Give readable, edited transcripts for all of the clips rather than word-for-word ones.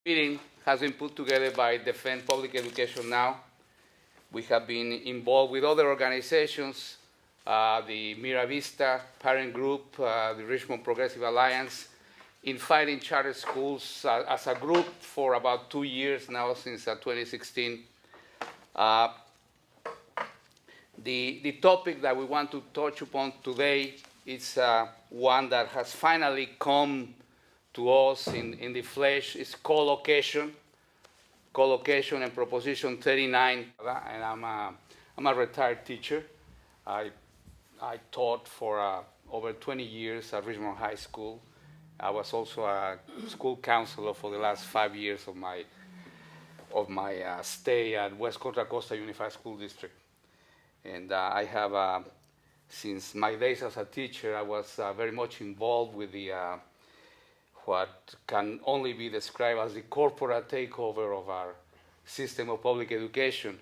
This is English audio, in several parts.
meeting has been put together by Defend Public Education Now. We have been involved with other organizations, the Mira Vista Parent Group, the Richmond Progressive Alliance, in fighting charter schools as a group for about 2 years now, since 2016. The topic that we want to touch upon today is one that has finally come to us in the flesh. It's co-location and Proposition 39. And I'm a retired teacher. I taught for over 20 years at Richmond High School. I was also a school counselor for the last 5 years of my stay at West Contra Costa Unified School District. And I have, since my days as a teacher, I was very much involved with the what can only be described as the corporate takeover of our system of public education.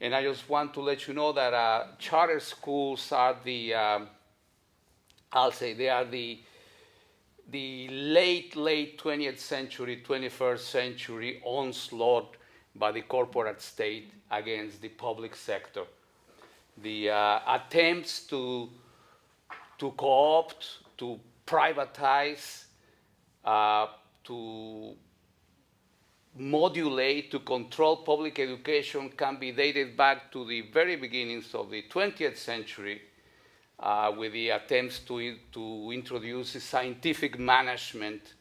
And I just want to let you know that charter schools are the, I'll say they are the late 20th century, 21st century onslaught by the corporate state against the public sector. The attempts to co-opt, to privatize, to modulate, to control public education can be dated back to the very beginnings of the 20th century with the attempts to introduce scientific management,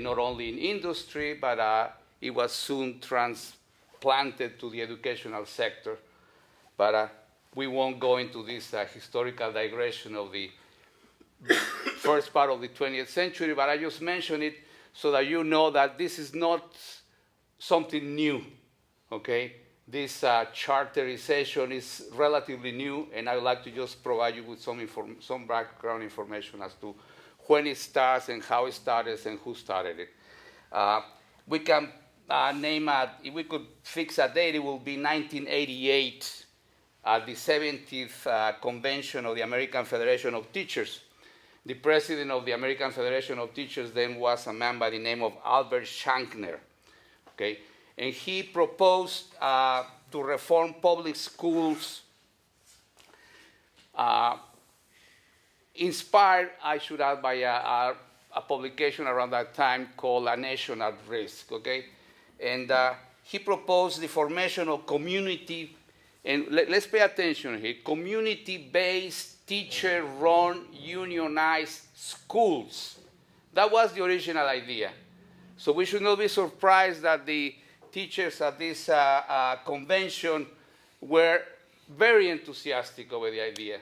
not only in industry, but it was soon transplanted to the educational sector. But we won't go into this historical digression of the first part of the 20th century, but I just mention it so that you know that this is not something new, okay? This charterization is relatively new, and I would like to just provide you with some background information as to when it starts and how it started and who started it. We can name if we could fix a date, it will be 1988, at the 70th Convention of the American Federation of Teachers. The president of the American Federation of Teachers then was a man by the name of Albert Shankner, okay? And he proposed to reform public schools, inspired, I should add, by a publication around that time called A Nation at Risk, okay? And he proposed the formation of community, and let's pay attention here, community-based, teacher-run, unionized schools. That was the original idea. So we should not be surprised that the teachers at this convention were very enthusiastic over the idea,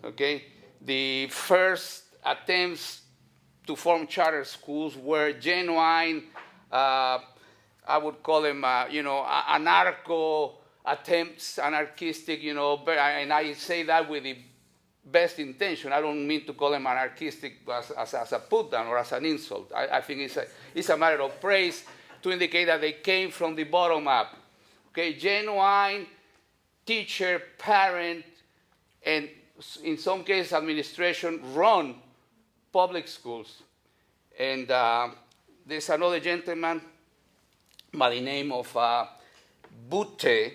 okay? The first attempts to form charter schools were genuine, I would call them, anarcho attempts, anarchistic, and I say that with the best intention. I don't mean to call them anarchistic as a put down or as an insult. I think it's a matter of praise to indicate that they came from the bottom up. Okay, genuine teacher, parent, and in some cases administration run public schools. And there's another gentleman by the name of Butte,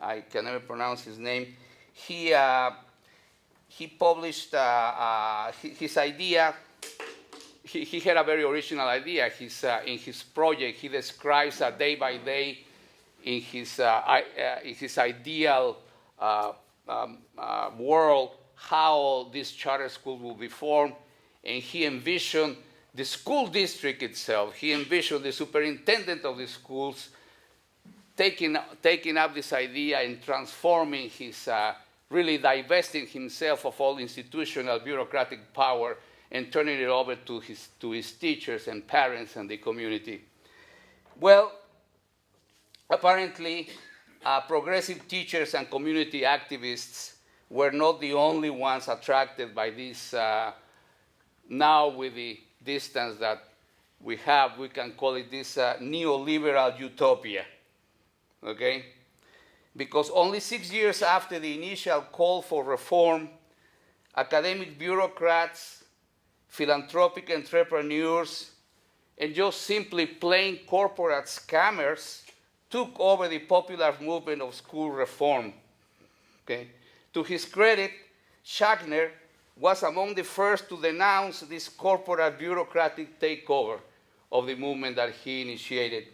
I can never pronounce his name. He published his idea. He had a very original idea. In his project, he describes day by day in his ideal world how this charter school will be formed. And he envisioned the school district itself. He envisioned the superintendent of the schools taking up this idea and transforming his, really divesting himself of all institutional bureaucratic power and turning it over to his teachers and parents and the community. Well, apparently, progressive teachers and community activists were not the only ones attracted by this, now with the distance that we have, we can call it this neoliberal utopia. Okay? Because only 6 years after the initial call for reform, academic bureaucrats, philanthropic entrepreneurs, and just simply plain corporate scammers took over the popular movement of school reform. Okay? To his credit, Schachner was among the first to denounce this corporate bureaucratic takeover of the movement that he initiated.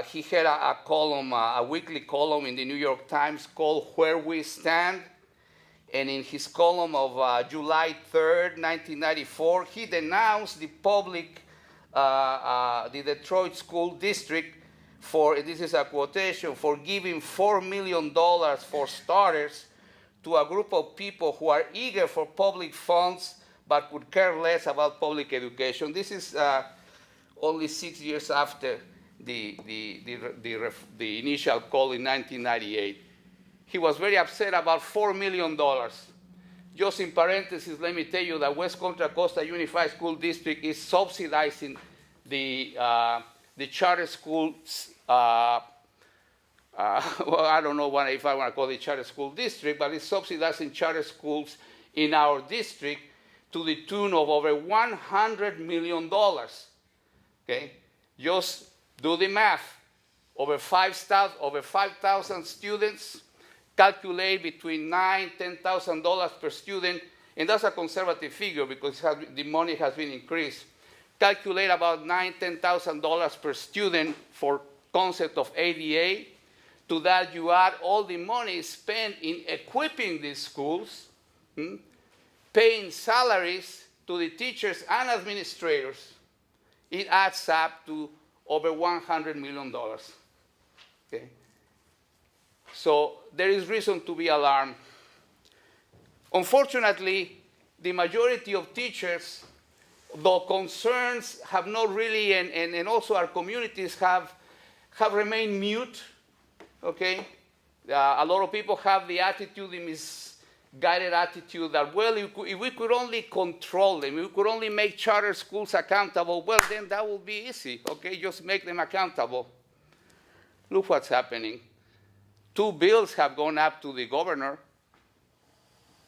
He had a column, a weekly column in the New York Times called Where We Stand. And in his column of July 3rd, 1994, he denounced the the Detroit School District for, this is a quotation, for giving $4 million for starters to a group of people who are eager for public funds but would care less about public education. This is only 6 years after the initial call in 1998. He was very upset about $4 million. Just in parentheses, let me tell you that West Contra Costa Unified School District is subsidizing the charter schools. Well, I don't know if I want to call it charter school district, but it's subsidizing charter schools in our district to the tune of over $100 million. Okay? Just do the math. Over 5,000 students, calculate between $9,000 to $10,000 per student, and that's a conservative figure because the money has been increased. Calculate about $9,000 to $10,000 per student for concept of ADA. To that, you add all the money spent in equipping these schools, paying salaries to the teachers and administrators. It adds up to over $100 million. Okay? So there is reason to be alarmed. Unfortunately, the majority of teachers, though concerns have not really, and also our communities have remained mute. Okay? A lot of people have the attitude, the misguided attitude that, well, if we could only control them, if we could only make charter schools accountable, well, then that would be easy. Okay? Just make them accountable. Look what's happening. 2 bills have gone up to the governor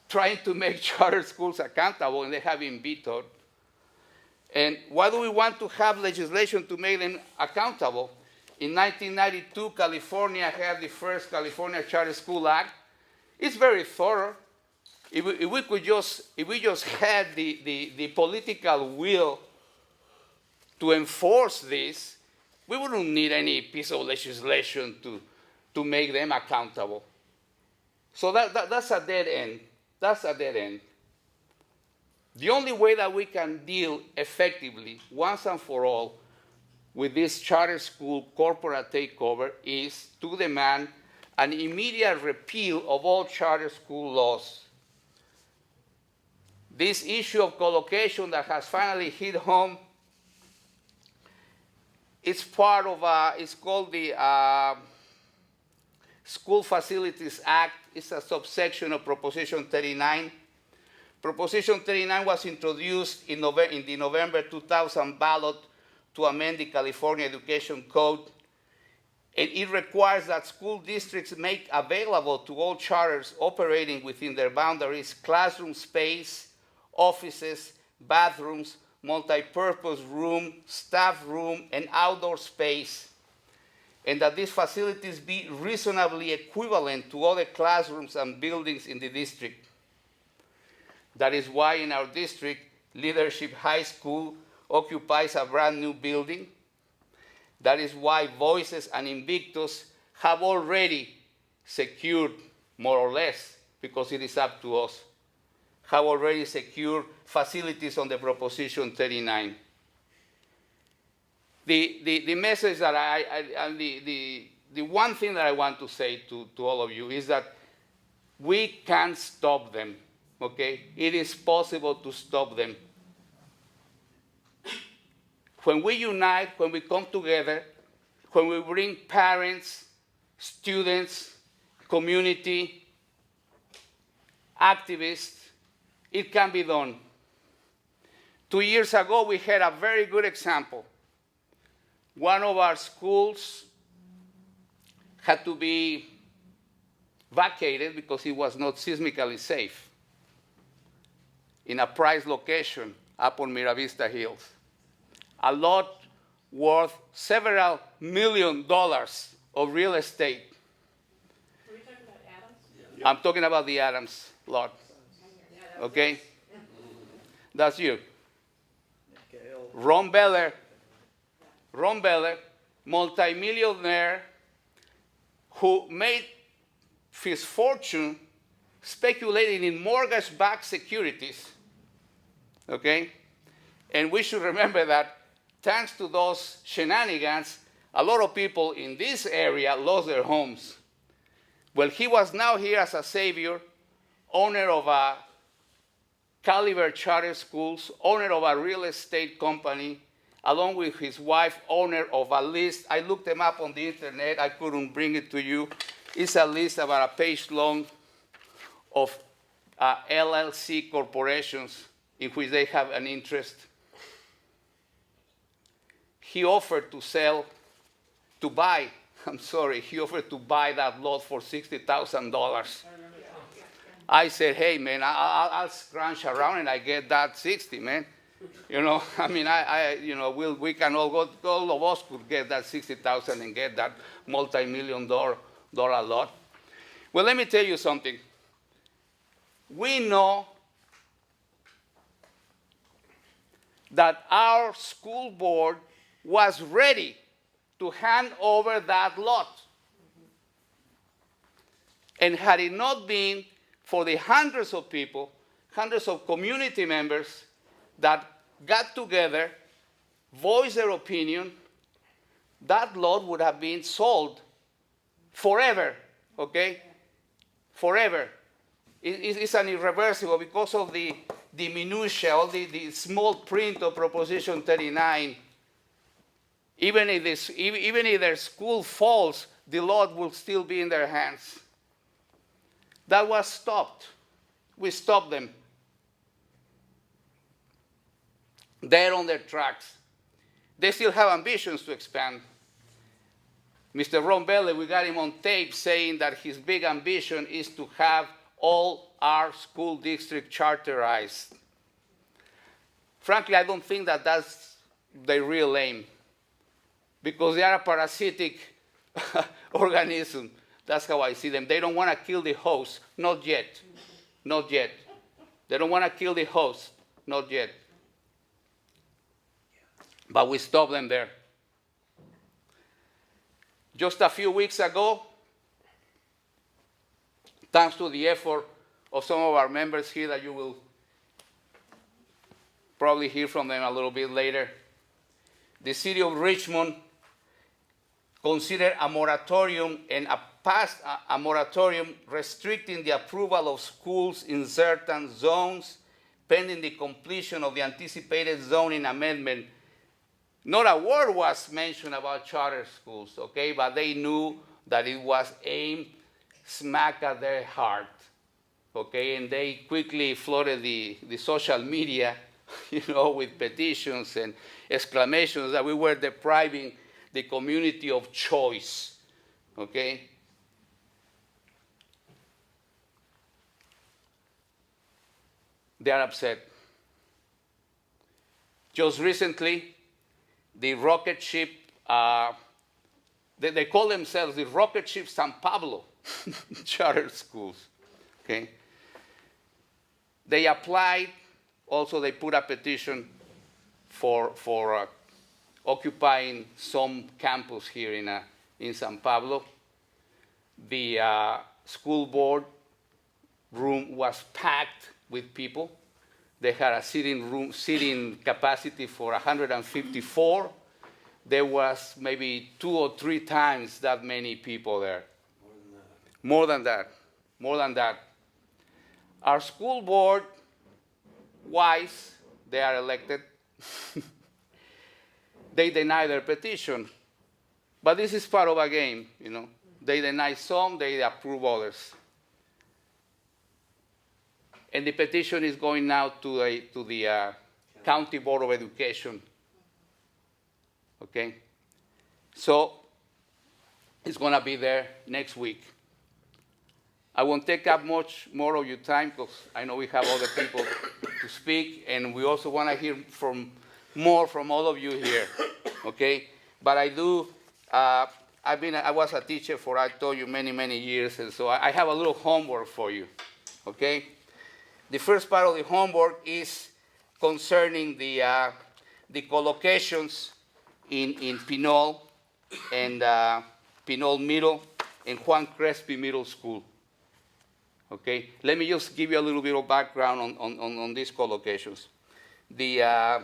trying to make charter schools accountable, and they have been vetoed. And why do we want to have legislation to make them accountable? In 1992, California had the first California Charter School Act. It's very thorough. If we just had the political will to enforce this, we wouldn't need any piece of legislation to make them accountable. So that's a dead end. That's a dead end. The only way that we can deal effectively, once and for all, with this charter school corporate takeover is to demand an immediate repeal of all charter school laws. This issue of collocation that has finally hit home, it's part of, it's called the School Facilities Act. It's a subsection of Proposition 39. Proposition 39 was introduced in the November 2000 ballot to amend the California Education Code. And it requires that school districts make available to all charters operating within their boundaries classroom space, offices, bathrooms, multi-purpose room, staff room, and outdoor space, and that these facilities be reasonably equivalent to other classrooms and buildings in the district. That is why in our district, Leadership High School occupies a brand new building. That is why Voices and Invictus have already secured, more or less, because it is up to us, have already secured facilities on the Proposition 39. The message that the one thing that I want to say to all of you is that we can't stop them, okay? It is possible to stop them. When we unite, when we come together, when we bring parents, students, community, activists, it can be done. 2 years ago, we had a very good example. One of our schools had to be vacated because it was not seismically safe in a prized location up on Mira Vista Hills. a lot worth several $1 million of real estate. Are we talking about Adams? I'm talking about the Adams lot. Okay? That's you. Ron Beller, multimillionaire who made his fortune speculating in mortgage-backed securities. Okay? And we should remember that thanks to those shenanigans, a lot of people in this area lost their homes. Well, he was now here as a savior, owner of a caliber charter schools, owner of a real estate company, along with his wife, owner of a list. I looked them up on the internet. I couldn't bring it to you. It's a list about a page long of LLC corporations in which they have an interest. He offered he offered to buy that lot for $60,000. I said, hey, man, I'll scrunch around and I get that 60, man. You know, I mean, we can all go, all of us could get that 60,000 and get that multi-million-dollar lot. Well, let me tell you something. We know that our school board was ready to hand over that lot. And had it not been for the hundreds of people, hundreds of community members that got together, voiced their opinion, that lot would have been sold forever, okay? Forever. It's an irreversible because of the minutiae, all the small print of Proposition 39. Even if their school falls, the lot will still be in their hands. That was stopped. We stopped them. They're on their tracks. They still have ambitions to expand. Mr. Ron Bailey, we got him on tape saying that his big ambition is to have all our school district charterized. Frankly, I don't think that that's their real aim, because they are a parasitic organism. That's how I see them. They don't want to kill the host, not yet. Not yet. They don't want to kill the host, not yet. But we stopped them there. Just a few weeks ago, thanks to the effort of some of our members here that you will probably hear from them a little bit later, the city of Richmond considered a moratorium and passed a moratorium restricting the approval of schools in certain zones pending the completion of the anticipated zoning amendment. Not a word was mentioned about charter schools, okay, but they knew that it was aimed smack at their heart, okay, and they quickly flooded the social media, with petitions and exclamations that we were depriving the community of choice, okay? They are upset. Just recently, the rocket ship, they call themselves the rocket ship San Pablo charter schools, okay? They applied, also they put a petition for occupying some campus here in San Pablo. The school board room was packed with people. They had a sitting capacity for 154. There was maybe 2 or 3 times that many people there. More than that. Our school board, wise, they are elected. They deny their petition. But this is part of a game, They deny some, they approve others. And the petition is going now to the County Board of Education. Okay? So it's going to be there next week. I won't take up much more of your time because I know we have other people to speak, and we also want to hear from more from all of you here, okay? But I do, I was a teacher for, I told you, many, many years, and so I have a little homework for you, okay? The first part of the homework is concerning the collocations in Pinole and Pinole Middle and Juan Crespi Middle School. Okay, let me just give you a little bit of background on these collocations. The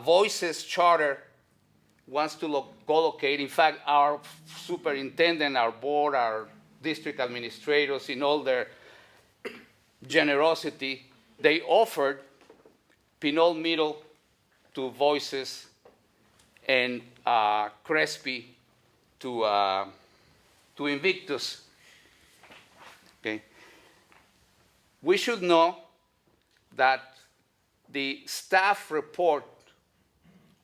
Voices Charter wants to collocate, in fact, our superintendent, our board, our district administrators, in all their generosity, they offered Pinole Middle to Voices and Crespi to Invictus. Okay. We should know that the staff report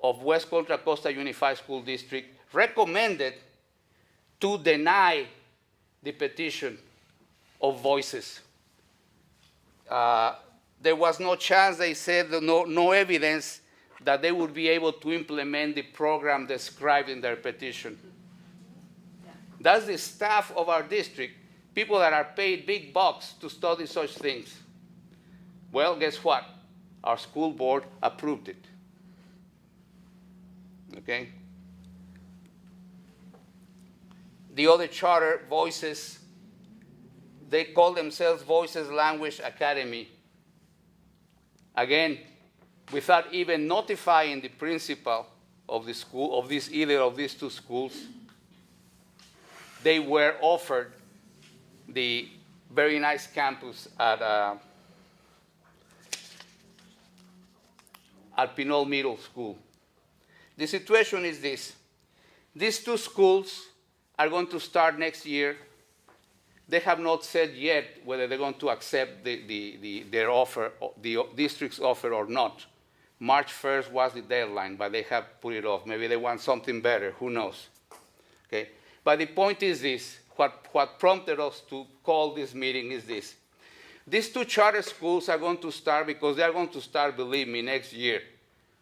of West Contra Costa Unified School District recommended to deny the petition of Voices. There was no chance, they said, no evidence that they would be able to implement the program described in their petition. Yeah. That's the staff of our district, people that are paid big bucks to study such things. Well, guess what? Our school board approved it. Okay? The other charter, Voices, they call themselves Voices Language Academy. Again, without even notifying the principal of the school, of either of these two schools, they were offered the very nice campus at Pinole Middle School. The situation is this. These two schools are going to start next year. They have not said yet whether they're going to accept their offer, the district's offer or not. March 1st was the deadline, but they have put it off. Maybe they want something better, who knows? Okay? But the point is this, what prompted us to call this meeting is this. These two charter schools are going to start, because they're going to start, believe me, next year.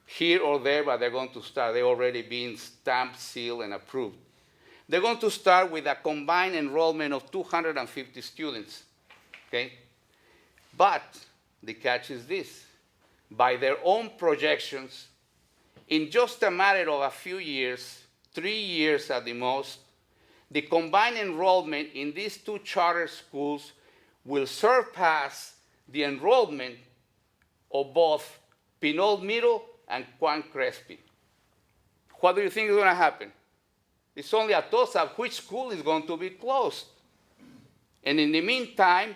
Here or there, but they're going to start. They're already being stamped, sealed, and approved. They're going to start with a combined enrollment of 250 students, okay? But the catch is this. By their own projections, in just a matter of a few years, 3 years at the most, the combined enrollment in these two charter schools will surpass the enrollment of both Pinole Middle and Juan Crespi. What do you think is going to happen? It's only a toss-up which school is going to be closed. And in the meantime,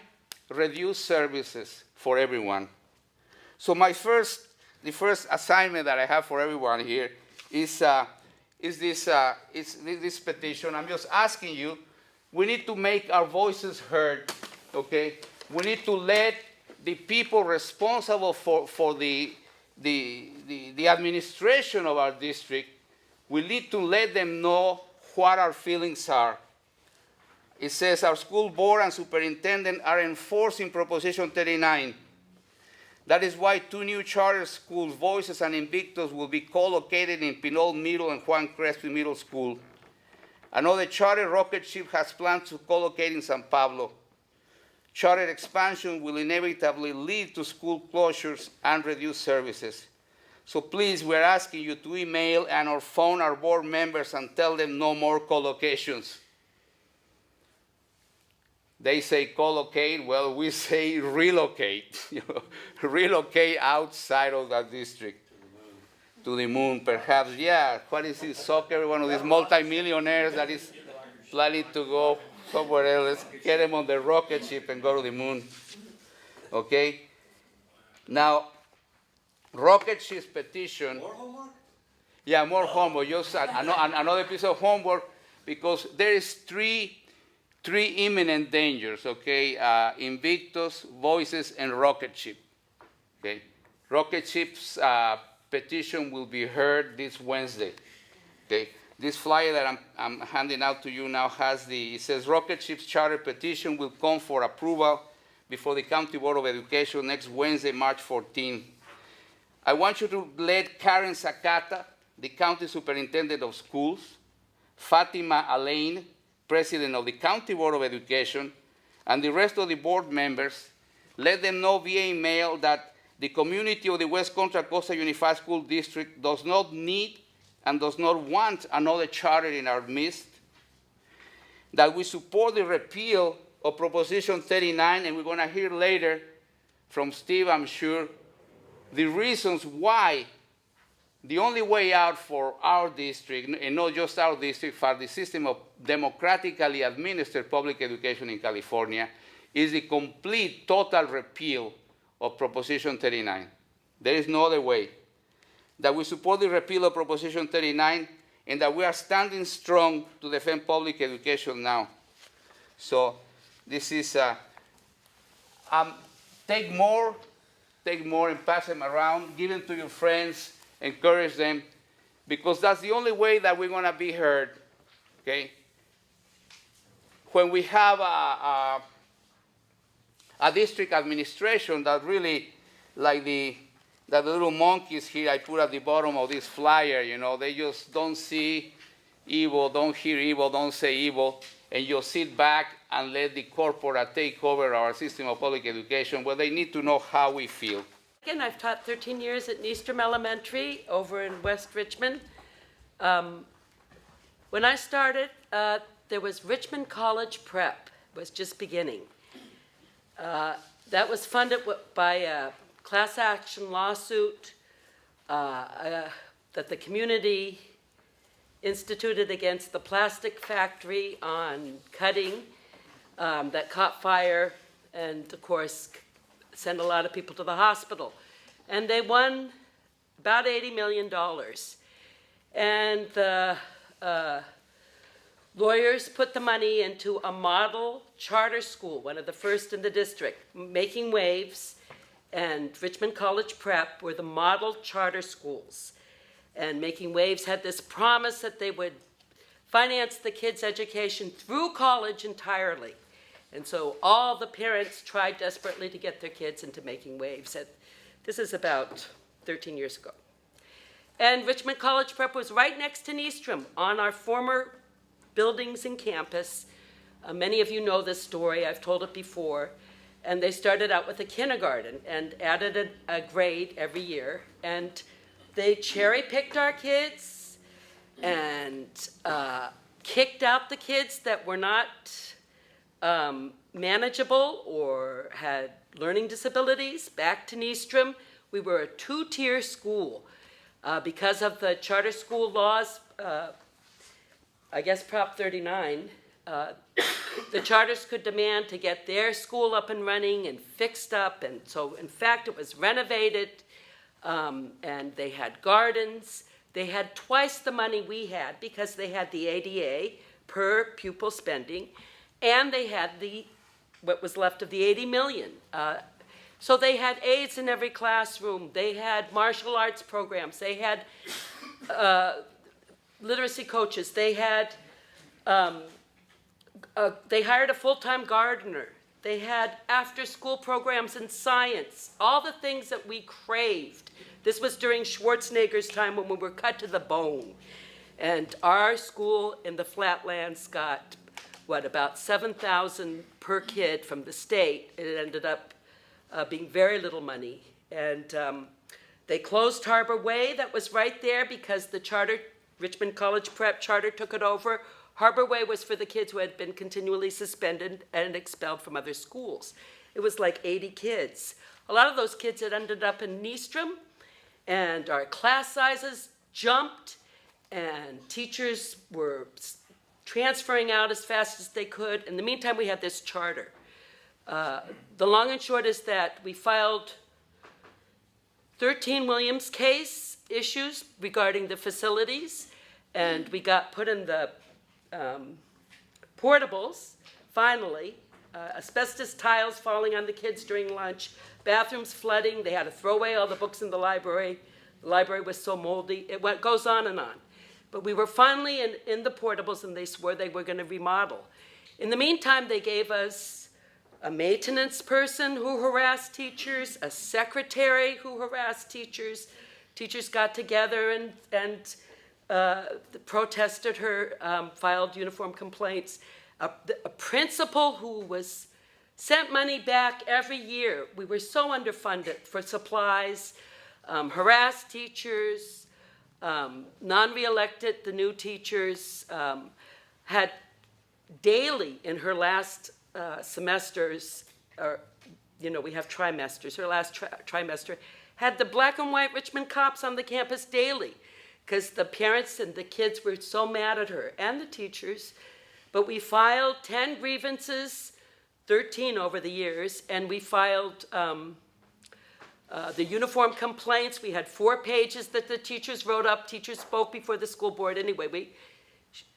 reduce services for everyone. So the first assignment that I have for everyone here is this petition. I'm just asking you, we need to make our voices heard, okay? We need to let the people responsible for the administration of our district, we need to let them know what our feelings are. It says our school board and superintendent are enforcing Proposition 39. That is why two new charter schools, Voices and Invictus, will be co-located in Pinole Middle and Juan Crespi Middle School. Another charter rocket ship has plans to co-locate in San Pablo. Charter expansion will inevitably lead to school closures and reduced services. So please, we're asking you to email and or phone our board members and tell them no more co-locations. They say co-locate, well, we say relocate. Relocate outside of that district. To the moon, perhaps. Yeah, what is this soccer? One of these multimillionaires that is planning to go somewhere else. Let's get them on the rocket ship and go to the moon. Okay? Now, rocket ship's petition. More homework? Yeah, more homework. Just another piece of homework, because there is three imminent dangers, okay? Invictus, Voices, and rocket ship. Okay? Rocket ship's petition will be heard this Wednesday. Okay? This flyer that I'm handing out to you now has it says rocket ship's charter petition will come for approval before the County Board of Education next Wednesday, March 14. I want you to let Karen Sakata, the County Superintendent of Schools, Fatima Alain, President of the County Board of Education, and the rest of the board members, let them know via email that the community of the West Contra Costa Unified School District does not need and does not want another charter in our midst, that we support the repeal of Proposition 39, and we're going to hear later from Steve, I'm sure, the reasons why the only way out for our district, and not just our district, for the system of democratically administered public education in California, is the complete, total repeal of Proposition 39. There is no other way. That we support the repeal of Proposition 39, and that we are standing strong to defend public education now. So this is, take more and pass them around, give them to your friends, encourage them, because that's the only way that we're going to be heard, okay? When we have a district administration that really, like the little monkeys here I put at the bottom of this flyer, you know, they just don't see evil, don't hear evil, don't say evil, and you sit back and let the corporate take over our system of public education, where they need to know how we feel. Again, I've taught 13 years at Neestrom Elementary over in West Richmond. When I started, there was Richmond College Prep, was just beginning. That was funded by a class action lawsuit that the community instituted against the plastic factory on cutting that caught fire and, of course, sent a lot of people to the hospital. And they won about $80 million. And the lawyers put the money into a model charter school, one of the first in the district. Making Waves and Richmond College Prep were the model charter schools. And Making Waves had this promise that they would finance the kids' education through college entirely. And so all the parents tried desperately to get their kids into Making Waves. This is about 13 years ago. And Richmond College Prep was right next to Neestrom on our former buildings and campus. Many of you know this story. I've told it before. And they started out with a kindergarten and added a grade every year. And they cherry-picked our kids and kicked out the kids that were not manageable or had learning disabilities back to Neestrom. We were a two-tier school. Because of the charter school laws, I guess Prop 39, the charters could demand to get their school up and running and fixed up. And so, in fact, it was renovated, and they had gardens. They had twice the money we had because they had the ADA per pupil spending, and they had what was left of the 80 million. So they had aides in every classroom. They had martial arts programs. They had literacy coaches. They had they hired a full-time gardener. They had after-school programs in science, all the things that we craved. This was during Schwarzenegger's time when we were cut to the bone. And our school in the Flatlands got, about $7,000 per kid from the state. It ended up being very little money. And they closed Harbor Way, that was right there, because the charter, Richmond College Prep charter took it over. Harbor Way was for the kids who had been continually suspended and expelled from other schools. It was like 80 kids. A lot of those kids had ended up in Neestrom, and our class sizes jumped, and teachers were transferring out as fast as they could. In the meantime, we had this charter. The long and short is that we filed 13 Williams case issues regarding the facilities, and we got put in the portables, finally. Asbestos tiles falling on the kids during lunch, bathrooms flooding. They had to throw away all the books in the library. The library was so moldy. It goes on and on. But we were finally in the portables, and they swore they were going to remodel. In the meantime, they gave us a maintenance person who harassed teachers, a secretary who harassed teachers. Teachers got together and protested her, filed uniform complaints. A principal who was sent money back every year. We were so underfunded for supplies, harassed teachers, non-reelected, the new teachers, had daily in her last semesters, or, we have trimesters, her last trimester, had the black and white Richmond cops on the campus daily because the parents and the kids were so mad at her and the teachers. But we filed 10 grievances, 13 over the years, and we filed the uniform complaints. We had 4 pages that the teachers wrote up. Teachers spoke before the school board. Anyway,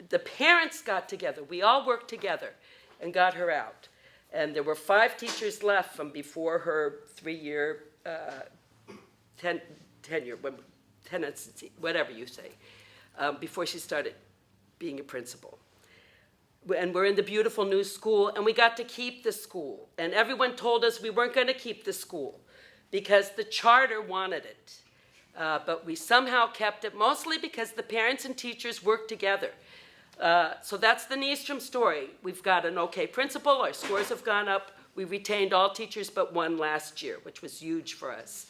the parents got together. We all worked together and got her out. And there were 5 teachers left from before her 3-year tenure, tenancy, whatever you say, before she started being a principal. And we're in the beautiful new school, and we got to keep the school. And everyone told us we weren't going to keep the school because the charter wanted it. But we somehow kept it, mostly because the parents and teachers worked together. So that's the Nystrom story. We've got an okay principal. Our scores have gone up. We retained all teachers but 1 last year, which was huge for us.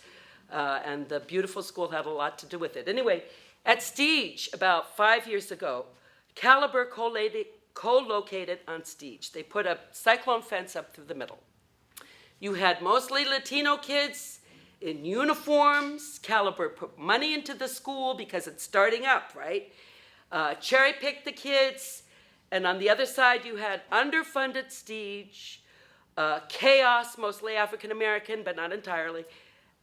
And the beautiful school had a lot to do with it. Anyway, at Stige, about 5 years ago, Caliber co-located on Stige. They put a cyclone fence up through the middle. You had mostly Latino kids in uniforms. Caliber put money into the school because it's starting up, right? Cherry-picked the kids. And on the other side, you had underfunded Stige, chaos, mostly African-American, but not entirely.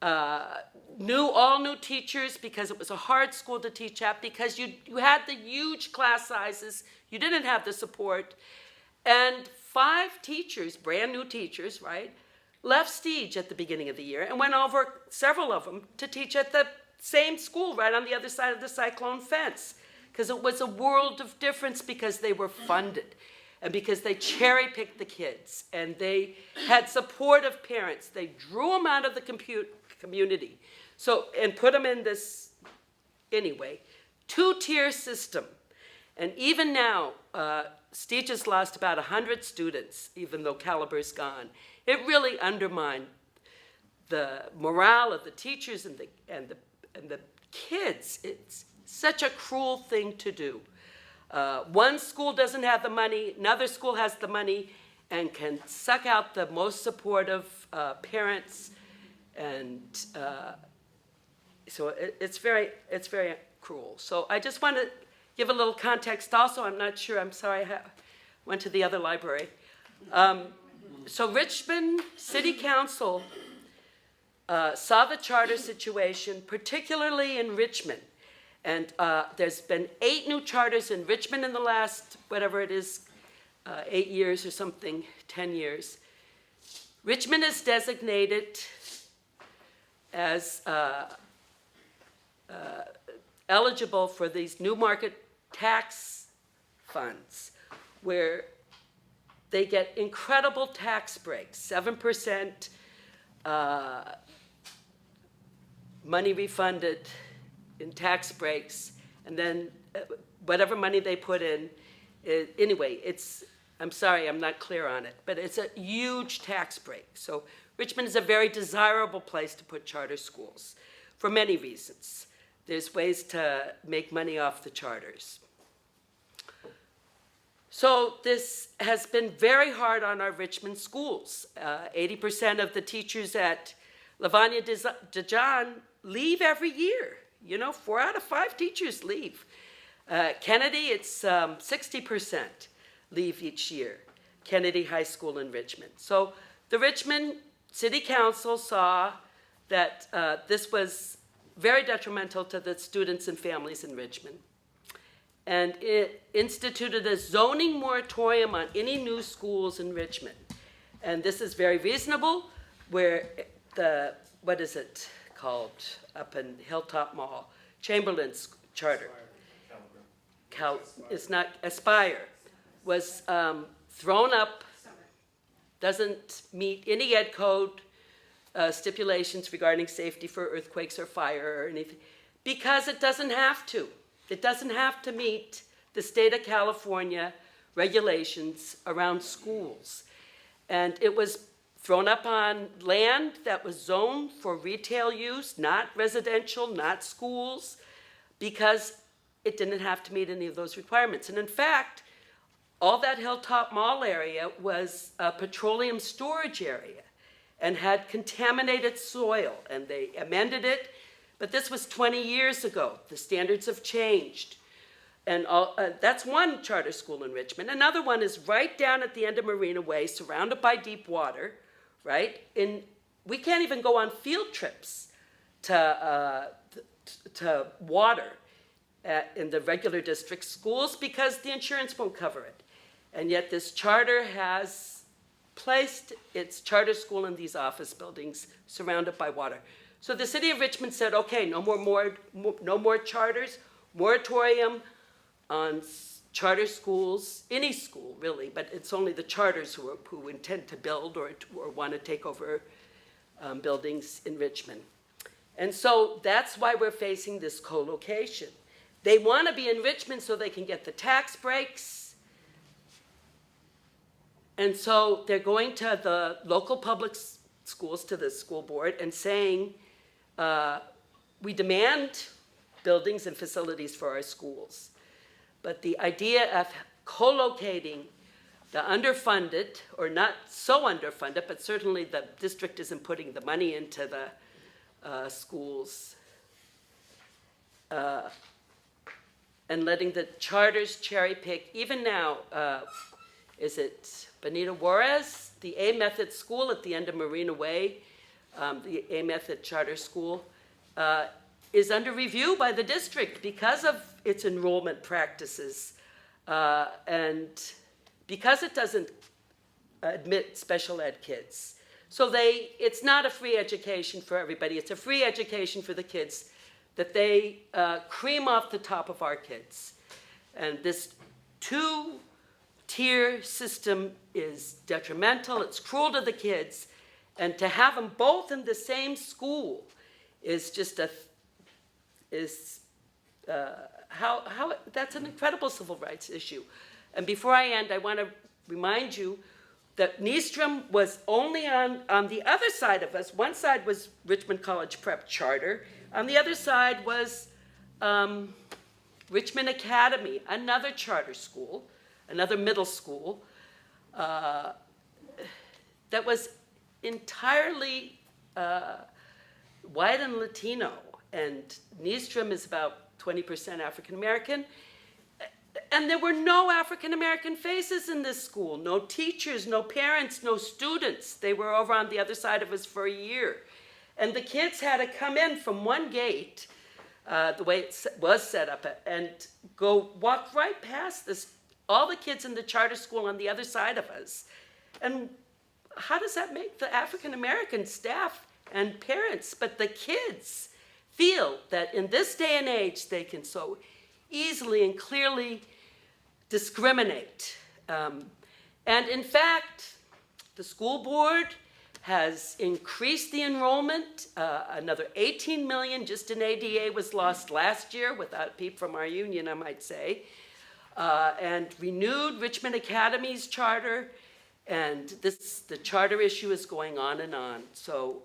All new teachers because it was a hard school to teach at because you had the huge class sizes. You didn't have the support. And 5 teachers, brand new teachers, right, left Stige at the beginning of the year and went over, several of them, to teach at the same school right on the other side of the cyclone fence because it was a world of difference because they were funded and because they cherry-picked the kids and they had supportive parents. They drew them out of the community and put them in this, anyway, 2-tier system. And even now, Stige has lost about 100 students, even though Caliber's gone. It really undermined the morale of the teachers and the kids. It's such a cruel thing to do. One school doesn't have the money, another school has the money and can suck out the most supportive parents. And so it's very cruel. So I just want to give a little context also. I'm not sure, I'm sorry, I went to the other library. So Richmond City Council saw the charter situation, particularly in Richmond. And there's been 8 new charters in Richmond in the last, whatever it is, 8 years or something, 10 years. Richmond is designated as eligible for these new market tax funds where they get incredible tax breaks, 7% money refunded in tax breaks, and then whatever money they put in, anyway, I'm sorry, I'm not clear on it, but it's a huge tax break. So Richmond is a very desirable place to put charter schools for many reasons. There's ways to make money off the charters. So this has been very hard on our Richmond schools. 80% of the teachers at Lavanya Dijon leave every year. 4 out of 5 teachers leave. Kennedy, it's 60% leave each year. Kennedy High School in Richmond. So the Richmond City Council saw that this was very detrimental to the students and families in Richmond. And it instituted a zoning moratorium on any new schools in Richmond. And this is very reasonable, where what is it called up in Hilltop Mall? Chamberlain's charter. It's not Aspire, was thrown up. doesn't meet any ed code stipulations regarding safety for earthquakes or fire or anything, because it doesn't have to. It doesn't have to meet the state of California regulations around schools. And it was thrown up on land that was zoned for retail use, not residential, not schools, because it didn't have to meet any of those requirements. And in fact, all that Hilltop Mall area was a petroleum storage area and had contaminated soil, and they amended it, but this was 20 years ago. The standards have changed. And that's one charter school in Richmond. Another one is right down at the end of Marina Way, surrounded by deep water, right? We can't even go on field trips to water in the regular district schools because the insurance won't cover it. And yet this charter has placed its charter school in these office buildings surrounded by water. So the city of Richmond said, okay, no more charters, moratorium on charter schools, any school really, but it's only the charters who intend to build or want to take over buildings in Richmond. And so that's why we're facing this co-location. They want to be in Richmond so they can get the tax breaks. And so they're going to the local public schools, to the school board, and saying, we demand buildings and facilities for our schools. But the idea of co-locating the underfunded, or not so underfunded, but certainly the district isn't putting the money into the schools, and letting the charters cherry pick. Even now, is it Benito Juarez, the A Method school at the end of Marina Way, the A Method charter school, is under review by the district because of its enrollment practices, and because it doesn't admit special ed kids. So it's not a free education for everybody. It's a free education for the kids that they cream off the top of our kids. And this two-tier system is detrimental. It's cruel to the kids. And to have them both in the same school is just that's an incredible civil rights issue. And before I end, I want to remind you that Nystrom was only on the other side of us. One side was Richmond College Prep Charter. On the other side was Richmond Academy, another charter school, another middle school, that was entirely white and Latino. And Nystrom is about 20% African American. And there were no African American faces in this school, no teachers, no parents, no students. They were over on the other side of us for a year. And the kids had to come in from one gate, the way it was set up, and walk right past all the kids in the charter school on the other side of us. And how does that make the African American staff and parents, but the kids, feel that in this day and age they can so easily and clearly discriminate? And in fact, the school board has increased the enrollment. Another 18 million just in ADA was lost last year, without a peep from our union, I might say, and renewed Richmond Academy's charter. And the charter issue is going on and on. So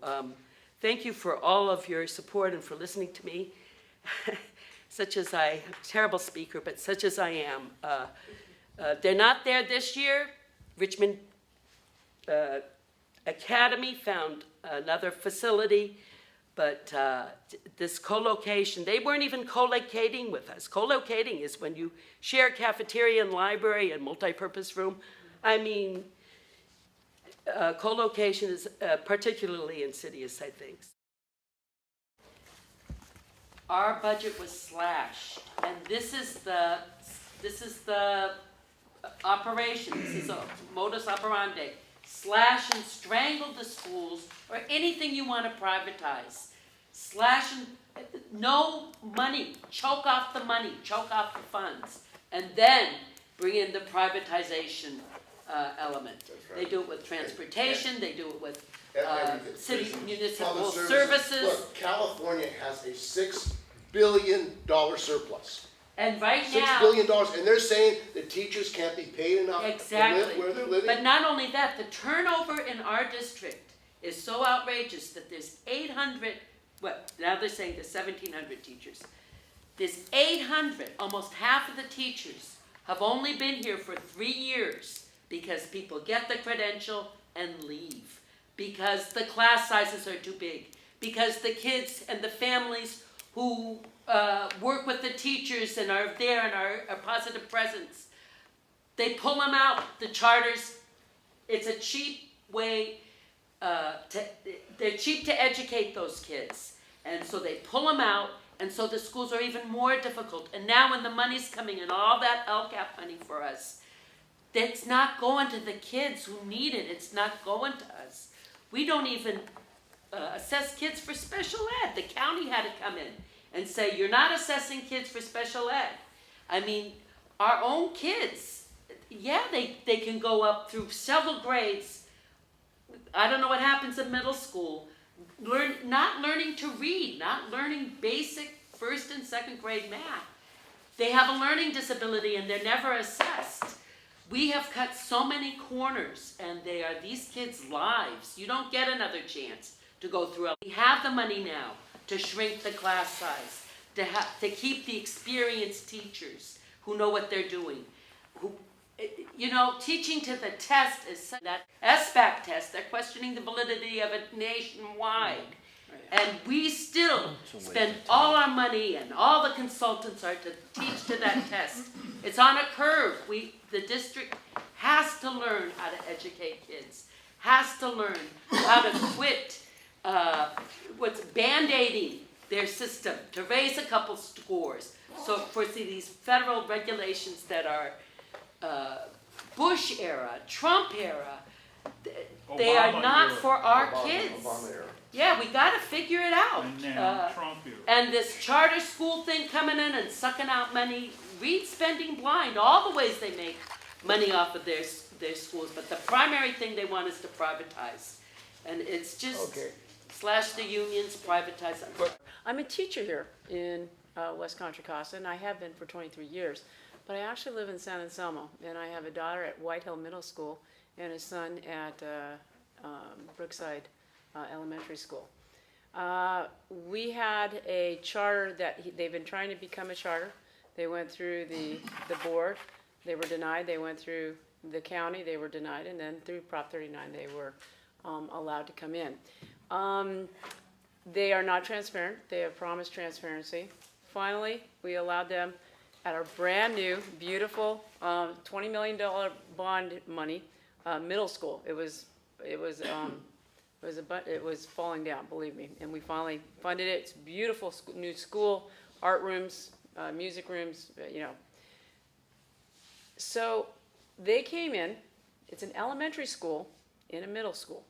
thank you for all of your support and for listening to me. I'm a terrible speaker, but such as I am. They're not there this year. Richmond Academy found another facility, but this co-location, they weren't even co-locating with us. Co-locating is when you share cafeteria and library and multi-purpose room. I mean, co-location is particularly insidious, I think. Our budget was slashed, and this is the operation. This is a modus operandi. Slash and strangle the schools, or anything you want to privatize. Slash and no money. Choke off the money. Choke off the funds, and then bring in the privatization element. That's They right. do it with transportation, they do it with Everything. city municipal Public services. Look, California has a $6 billion surplus. And right $6 now, billion, and they're saying the teachers can't be paid enough to live exactly. where they're living. But not only that, the turnover in our district is so outrageous that there's 800, well, now they're saying there's 1,700 teachers. There's 800, almost half of the teachers have only been here for 3 years because people get the credential and leave. Because the class sizes are too big. Because the kids and the families who work with the teachers and are there and are a positive presence, they pull them out. The charters, it's a cheap way, they're cheap to educate those kids. And so they pull them out, and so the schools are even more difficult. And now when the money's coming in, all that LCAP money for us, it's not going to the kids who need it. It's not going to us. We don't even assess kids for special ed. The county had to come in and say, you're not assessing kids for special ed. I mean, our own kids, yeah, they can go up through several grades. I don't know what happens in middle school. Not learning to read, not learning basic first and second grade math. They have a learning disability and they're never assessed. We have cut so many corners, and they are these kids' lives. You don't get another chance to go through. We have the money now to shrink the class size, to keep the experienced teachers who know what they're doing. Teaching to the test is that SBAC test. They're questioning the validity of it nationwide. And we still spend all our money, and all the consultants are to teach to that test. It's on a curve. The district has to learn how to educate kids, has to learn how to quit band-aiding their system to raise a couple scores. So for these federal regulations that are Bush era, Trump era, they are not for our kids. Obama era. Yeah, we got to figure it out. And now Trump here. And this charter school thing coming in and sucking out money, read Spending Blind, all the ways they make money off of their schools. But the primary thing they want is to privatize. And it's just slash the unions, privatize them. I'm a teacher here in West Contra Costa, and I have been for 23 years. But I actually live in San Anselmo, and I have a daughter at White Hill Middle School and a son at Brookside Elementary School. We had a charter that they've been trying to become a charter. They went through the board, they were denied. They went through the county, they were denied, and then through Prop 39 they were allowed to come in. They are not transparent. They have promised transparency. Finally, we allowed them at our brand new, beautiful $20 million bond money, middle school. It was falling down, believe me, and we finally funded it. It's a beautiful new school, art rooms, music rooms, So they came in. It's an elementary school in a middle school.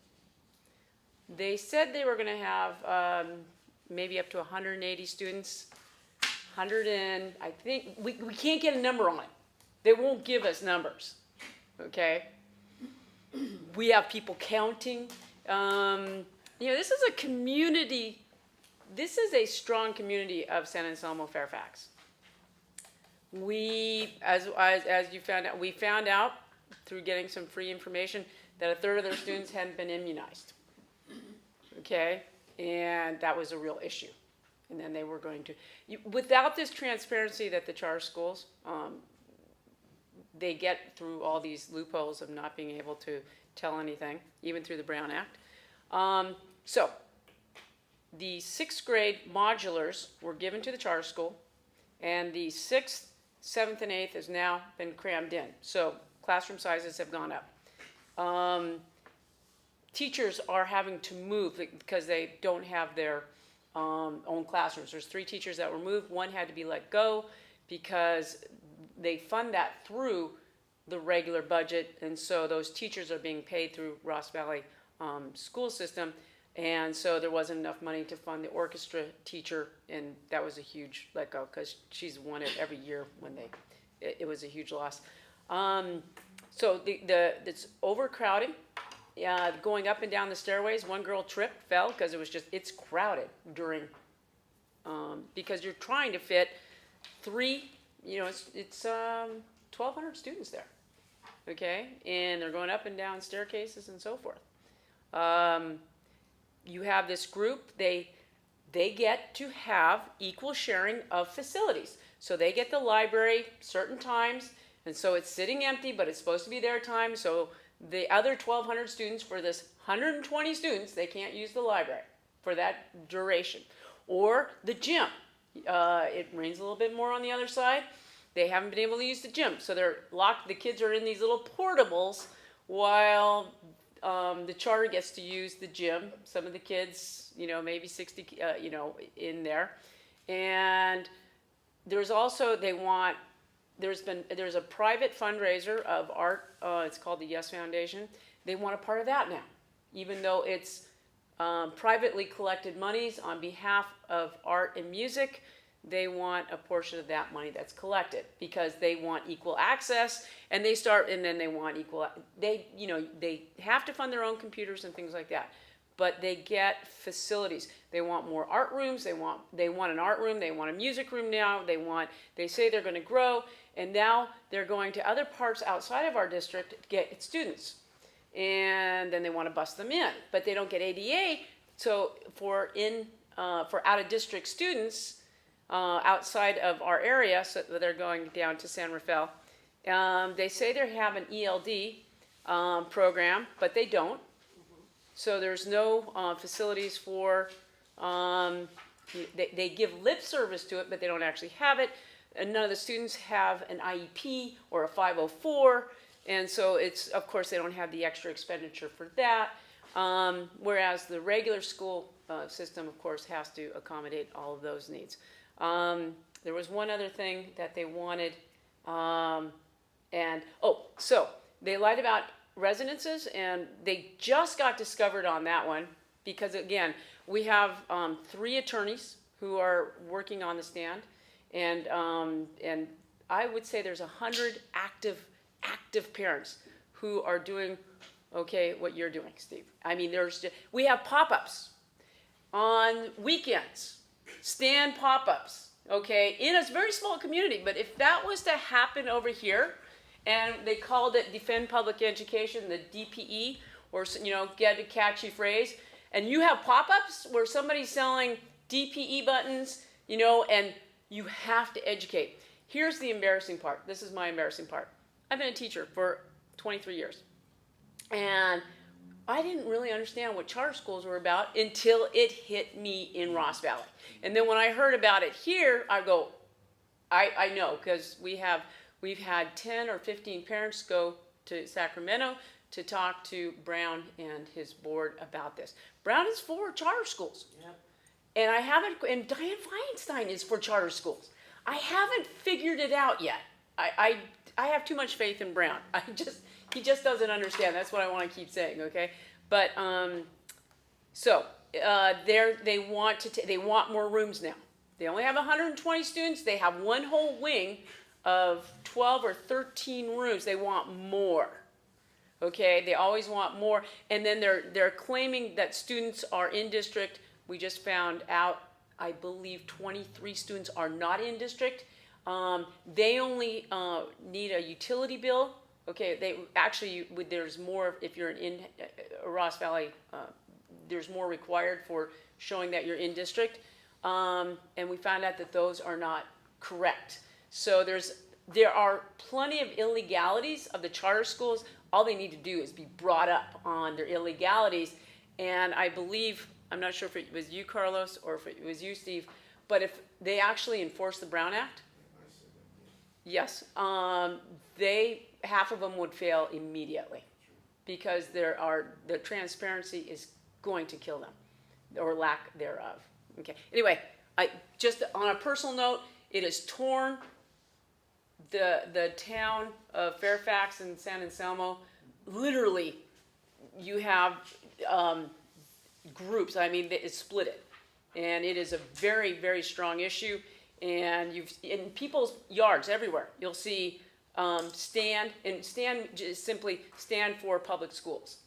They said they were going to have maybe up to 180 students. I think we can't get a number on it. They won't give us numbers. Okay. We have people counting. This is a community. This is a strong community of San Anselmo, Fairfax. As you found out, we found out through getting some free information that a third of their students hadn't been immunized. Okay, and that was a real issue. And then they were going to, without this transparency that the charter schools, they get through all these loopholes of not being able to tell anything, even through the Brown Act. So the 6th grade modulars were given to the charter school, and the 6th, 7th, and 8th has now been crammed in. So classroom sizes have gone up. Teachers are having to move because they don't have their own classrooms. There's 3 teachers that were moved. 1 had to be let go because they fund that through the regular budget, and so those teachers are being paid through Ross Valley school system, and so there wasn't enough money to fund the orchestra teacher, and that was a huge let go because she's won it every year when it was a huge loss. So it's overcrowding. Going up and down the stairways, one girl tripped, fell, because it's crowded during, because you're trying to fit it's 1,200 students there, okay? And they're going up and down staircases and so forth. You have this group, they get to have equal sharing of facilities. So they get the library certain times, and so it's sitting empty, but it's supposed to be their time, so the other 1,200 students, for this 120 students, they can't use the library for that duration. Or the gym. It rains a little bit more on the other side. They haven't been able to use the gym. So they're locked, the kids are in these little portables while the charter gets to use the gym. Some of the kids, maybe 60, in there. And there's also, there's a private fundraiser of art, it's called the Yes Foundation. They want a part of that now, even though it's privately collected monies on behalf of art and music. They want a portion of that money that's collected because they want equal access, and then they want equal, they have to fund their own computers and things like that, but they get facilities. They want more art rooms, they want an art room, they want a music room now, they say they're gonna grow, and now they're going to other parts outside of our district to get students. And then they want to bus them in, but they don't get ADA. So for out-of-district students outside of our area, so they're going down to San Rafael, they say they have an ELD program, but they don't. So there's no facilities for, they give lip service to it, but they don't actually have it. And none of the students have an IEP or a 504, and so of course they don't have the extra expenditure for that, whereas the regular school system, of course, has to accommodate all of those needs. There was one other thing that they wanted, so they lied about residences, and they just got discovered on that one, because again, we have 3 attorneys who are working on the stand. And I would say there's 100 active parents who are doing, what you're doing, Steve. I mean, we have pop-ups on weekends, stand pop-ups, in a very small community. But if that was to happen over here, and they called it Defend Public Education, the DPE, or, get a catchy phrase, and you have pop-ups where somebody's selling DPE buttons, and you have to educate. Here's the embarrassing part. This is my embarrassing part. I've been a teacher for 23 years. And I didn't really understand what charter schools were about until it hit me in Ross Valley. And then when I heard about it here, I go, I know, because we've had 10 or 15 parents go to Sacramento to talk to Brown and his board about this. Brown is for charter schools. Yep. And Diane Feinstein is for charter schools. I haven't figured it out yet. I have too much faith in Brown. He just doesn't understand. That's what I want to keep saying, okay? But they want more rooms now. They only have 120 students. They have one whole wing of 12 or 13 rooms. They want more. Okay, they always want more, and then they're claiming that students are in district. We just found out, I believe 23 students are not in district. They only need a utility bill. Okay, there's more, if you're in Ross Valley, there's more required for showing that you're in district. And we found out that those are not correct. So there are plenty of illegalities of the charter schools. All they need to do is be brought up on their illegalities. And I believe, I'm not sure if it was you, Carlos, or if it was you, Steve, but if they actually enforce the Brown Act, yes, half of them would fail immediately, because the transparency is going to kill them, or lack thereof. Okay. Anyway, just on a personal note, it has torn the town of Fairfax and San Anselmo. Literally, you have groups. I mean, it's split it, and it is a very, very strong issue. And in people's yards everywhere, you'll see stand, and stand, just simply stand for public schools,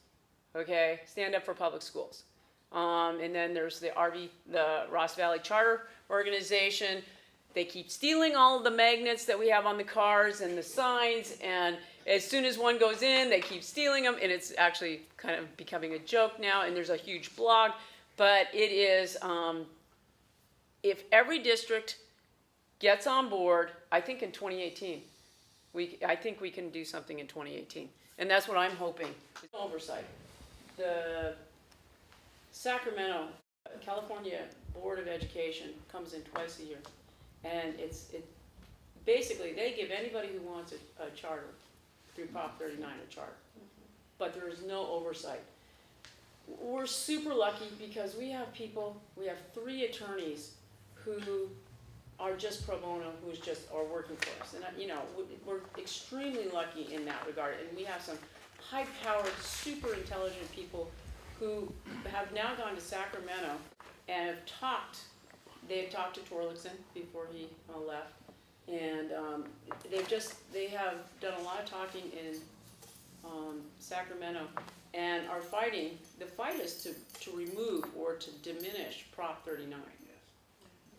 okay? Stand up for public schools. And then there's the Ross Valley Charter Organization. They keep stealing all of the magnets that we have on the cars and the signs, and as soon as one goes in, they keep stealing them, and it's actually kind of becoming a joke now, and there's a huge blog. But it is, if every district gets on board, I think in 2018, I think we can do something in 2018. And that's what I'm hoping. Oversight. The Sacramento, California Board of Education comes in twice a year. And basically, they give anybody who wants a charter through Prop 39 a charter. But there is no oversight. We're super lucky because we have 3 attorneys who are just pro bono, are working for us. And, we're extremely lucky in that regard. And we have some high-powered, super intelligent people who have now gone to Sacramento and have talked. They've talked to Torlakson before he left, and they have done a lot of talking in Sacramento, and are fighting. The fight is to remove or to diminish Prop 39,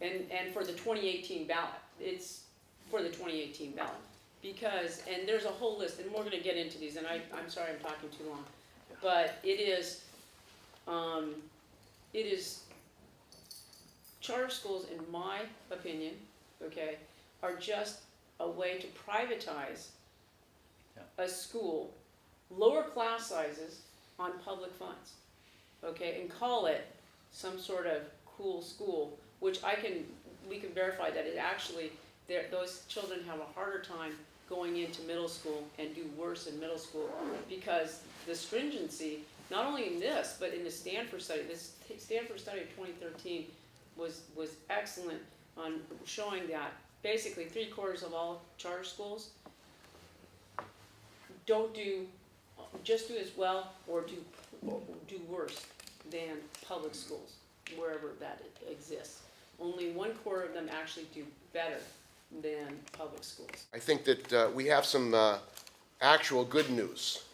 and for the 2018 ballot. It's for the 2018 ballot because, and there's a whole list, and we're going to get into these. And I'm sorry I'm talking too long, but it is. Charter schools, in my opinion, okay, are just a way to privatize a school, lower class sizes on public funds, okay, and call it some sort of cool school, which we can verify that it actually, those children have a harder time going into middle school and do worse in middle school because the stringency, not only in this, but in the Stanford study, this Stanford study of 2013 was excellent on showing that basically 3/4 of all charter schools just do as well or do worse than public schools, wherever that exists. Only 1/4 of them actually do better than public schools. I think that we have some actual good news,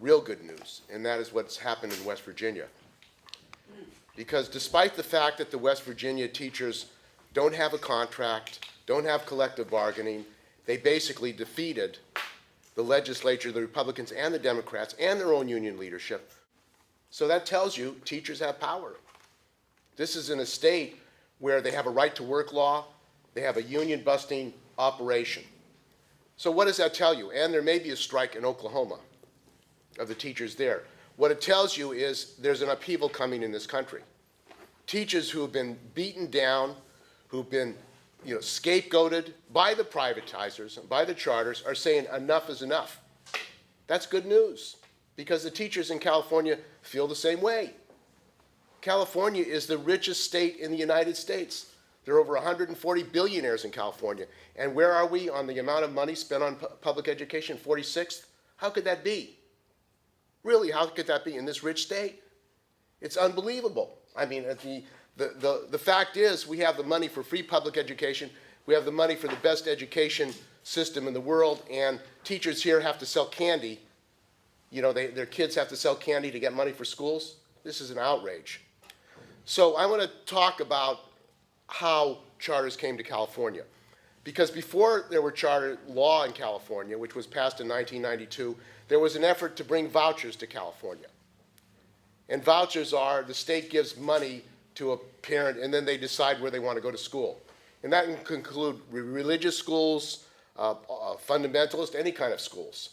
real good news, and that is what's happened in West Virginia. Because despite the fact that the West Virginia teachers don't have a contract, don't have collective bargaining, they basically defeated the legislature, the Republicans and the Democrats, and their own union leadership. So that tells you teachers have power. This is in a state where they have a right to work law, they have a union busting operation. So what does that tell you? And there may be a strike in Oklahoma of the teachers there. What it tells you is there's an upheaval coming in this country. Teachers who have been beaten down, who've been scapegoated by the privatizers, by the charters, are saying enough is enough. That's good news because the teachers in California feel the same way. California is the richest state in the United States. There are over 140 billionaires in California. And where are we on the amount of money spent on public education? 46th? How could that be? Really, how could that be in this rich state? It's unbelievable. I mean, the fact is we have the money for free public education. We have the money for the best education system in the world, and teachers here have to sell candy. Their kids have to sell candy to get money for schools. This is an outrage. So I want to talk about how charters came to California. Because before there were charter law in California, which was passed in 1992, there was an effort to bring vouchers to California. And vouchers are, the state gives money to a parent and then they decide where they want to go to school. And that can include religious schools, fundamentalist, any kind of schools.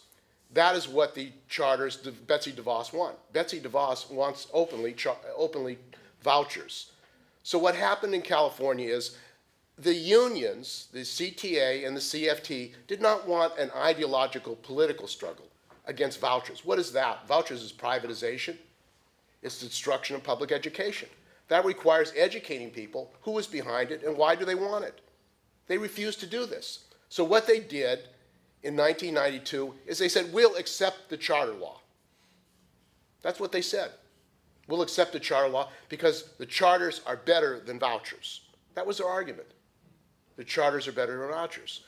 That is what the charters, Betsy DeVos want. Betsy DeVos wants openly vouchers. So what happened in California is the unions, the CTA and the CFT, did not want an ideological political struggle against vouchers. What is that? Vouchers is privatization. It's the destruction of public education. That requires educating people who is behind it and why do they want it. They refused to do this. So what they did in 1992 is they said, we'll accept the charter law. That's what they said. We'll accept the charter law because the charters are better than vouchers. That was their argument. The charters are better than vouchers.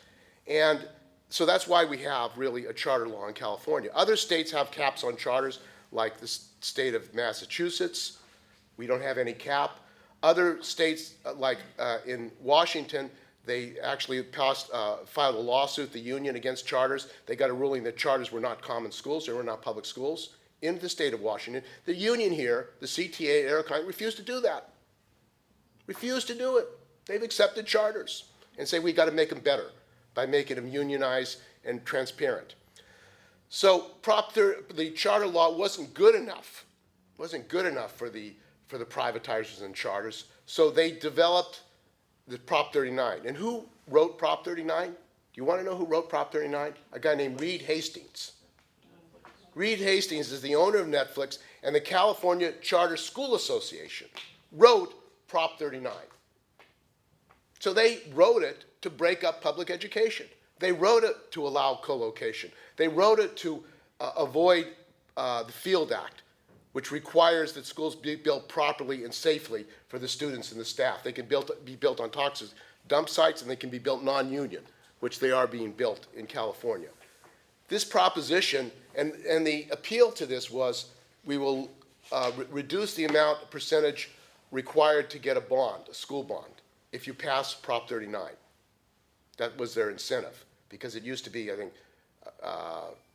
And so that's why we have really a charter law in California. Other states have caps on charters, like the state of Massachusetts. We don't have any cap. Other states, like in Washington, they actually filed a lawsuit, the union, against charters. They got a ruling that charters were not common schools, they were not public schools. In the state of Washington, the union here, the CTA, refused to do that. Refused to do it. They've accepted charters and say we got to make them better by making them unionized and transparent. So the charter law wasn't good enough. Wasn't good enough for the privatizers and charters. So they developed the Prop 39. And who wrote Prop 39? Do you want to know who wrote Prop 39? A guy named Reed Hastings. Reed Hastings is the owner of Netflix, and the California Charter School Association wrote Prop 39. So they wrote it to break up public education. They wrote it to allow co-location. They wrote it to avoid the Field Act, which requires that schools be built properly and safely for the students and the staff. They can be built on toxic dump sites, and they can be built non-union, which they are being built in California. This proposition, and the appeal to this was, we will reduce the percentage required to get a bond, a school bond, if you pass Prop 39. That was their incentive, because it used to be, I think,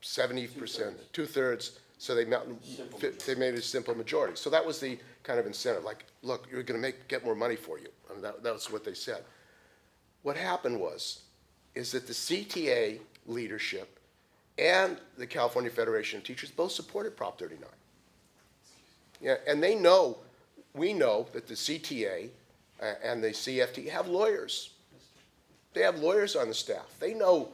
70%, two-thirds, so they made it a simple majority. So that was the kind of incentive, like, look, you're going to get more money for you. I mean, that was what they said. What happened is that the CTA leadership and the California Federation of Teachers both supported Prop 39. Yeah, and we know that the CTA and the CFT have lawyers. They have lawyers on the staff. They know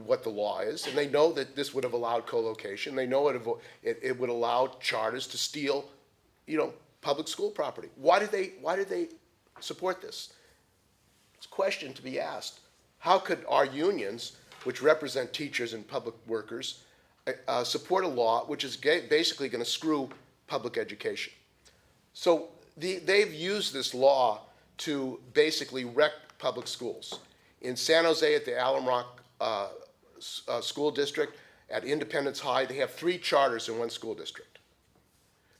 what the law is, and they know that this would have allowed co-location. They know it would allow charters to steal, public school property. Why did they support this? It's a question to be asked. How could our unions, which represent teachers and public workers, support a law which is basically going to screw public education? So they've used this law to basically wreck public schools. In San Jose at the Alum Rock School District, at Independence High, they have 3 charters in one school district.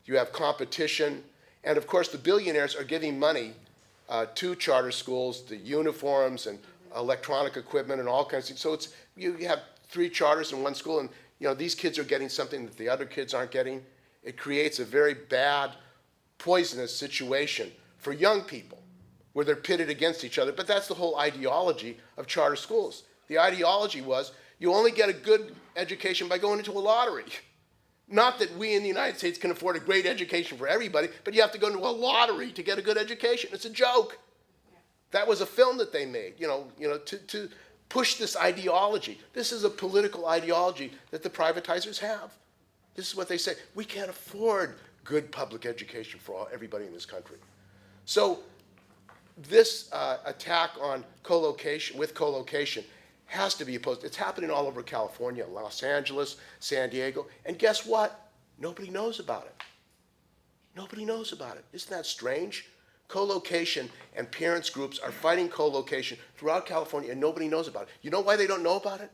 You have competition, and of course the billionaires are giving money to charter schools, the uniforms and electronic equipment and all kinds of things. So you have 3 charters in one school, and these kids are getting something that the other kids aren't getting. It creates a very bad, poisonous situation for young people, where they're pitted against each other. But that's the whole ideology of charter schools. The ideology was, you only get a good education by going into a lottery. Not that we in the United States can afford a great education for everybody, but you have to go into a lottery to get a good education. It's a joke. That was a film that they made, to push this ideology. This is a political ideology that the privatizers have. This is what they say. We can't afford good public education for everybody in this country. So this attack on co-location has to be opposed. It's happening all over California, Los Angeles, San Diego, and guess what? Nobody knows about it. Nobody knows about it. Isn't that strange? Co-location and parents groups are fighting co-location throughout California, and nobody knows about it. You know why they don't know about it?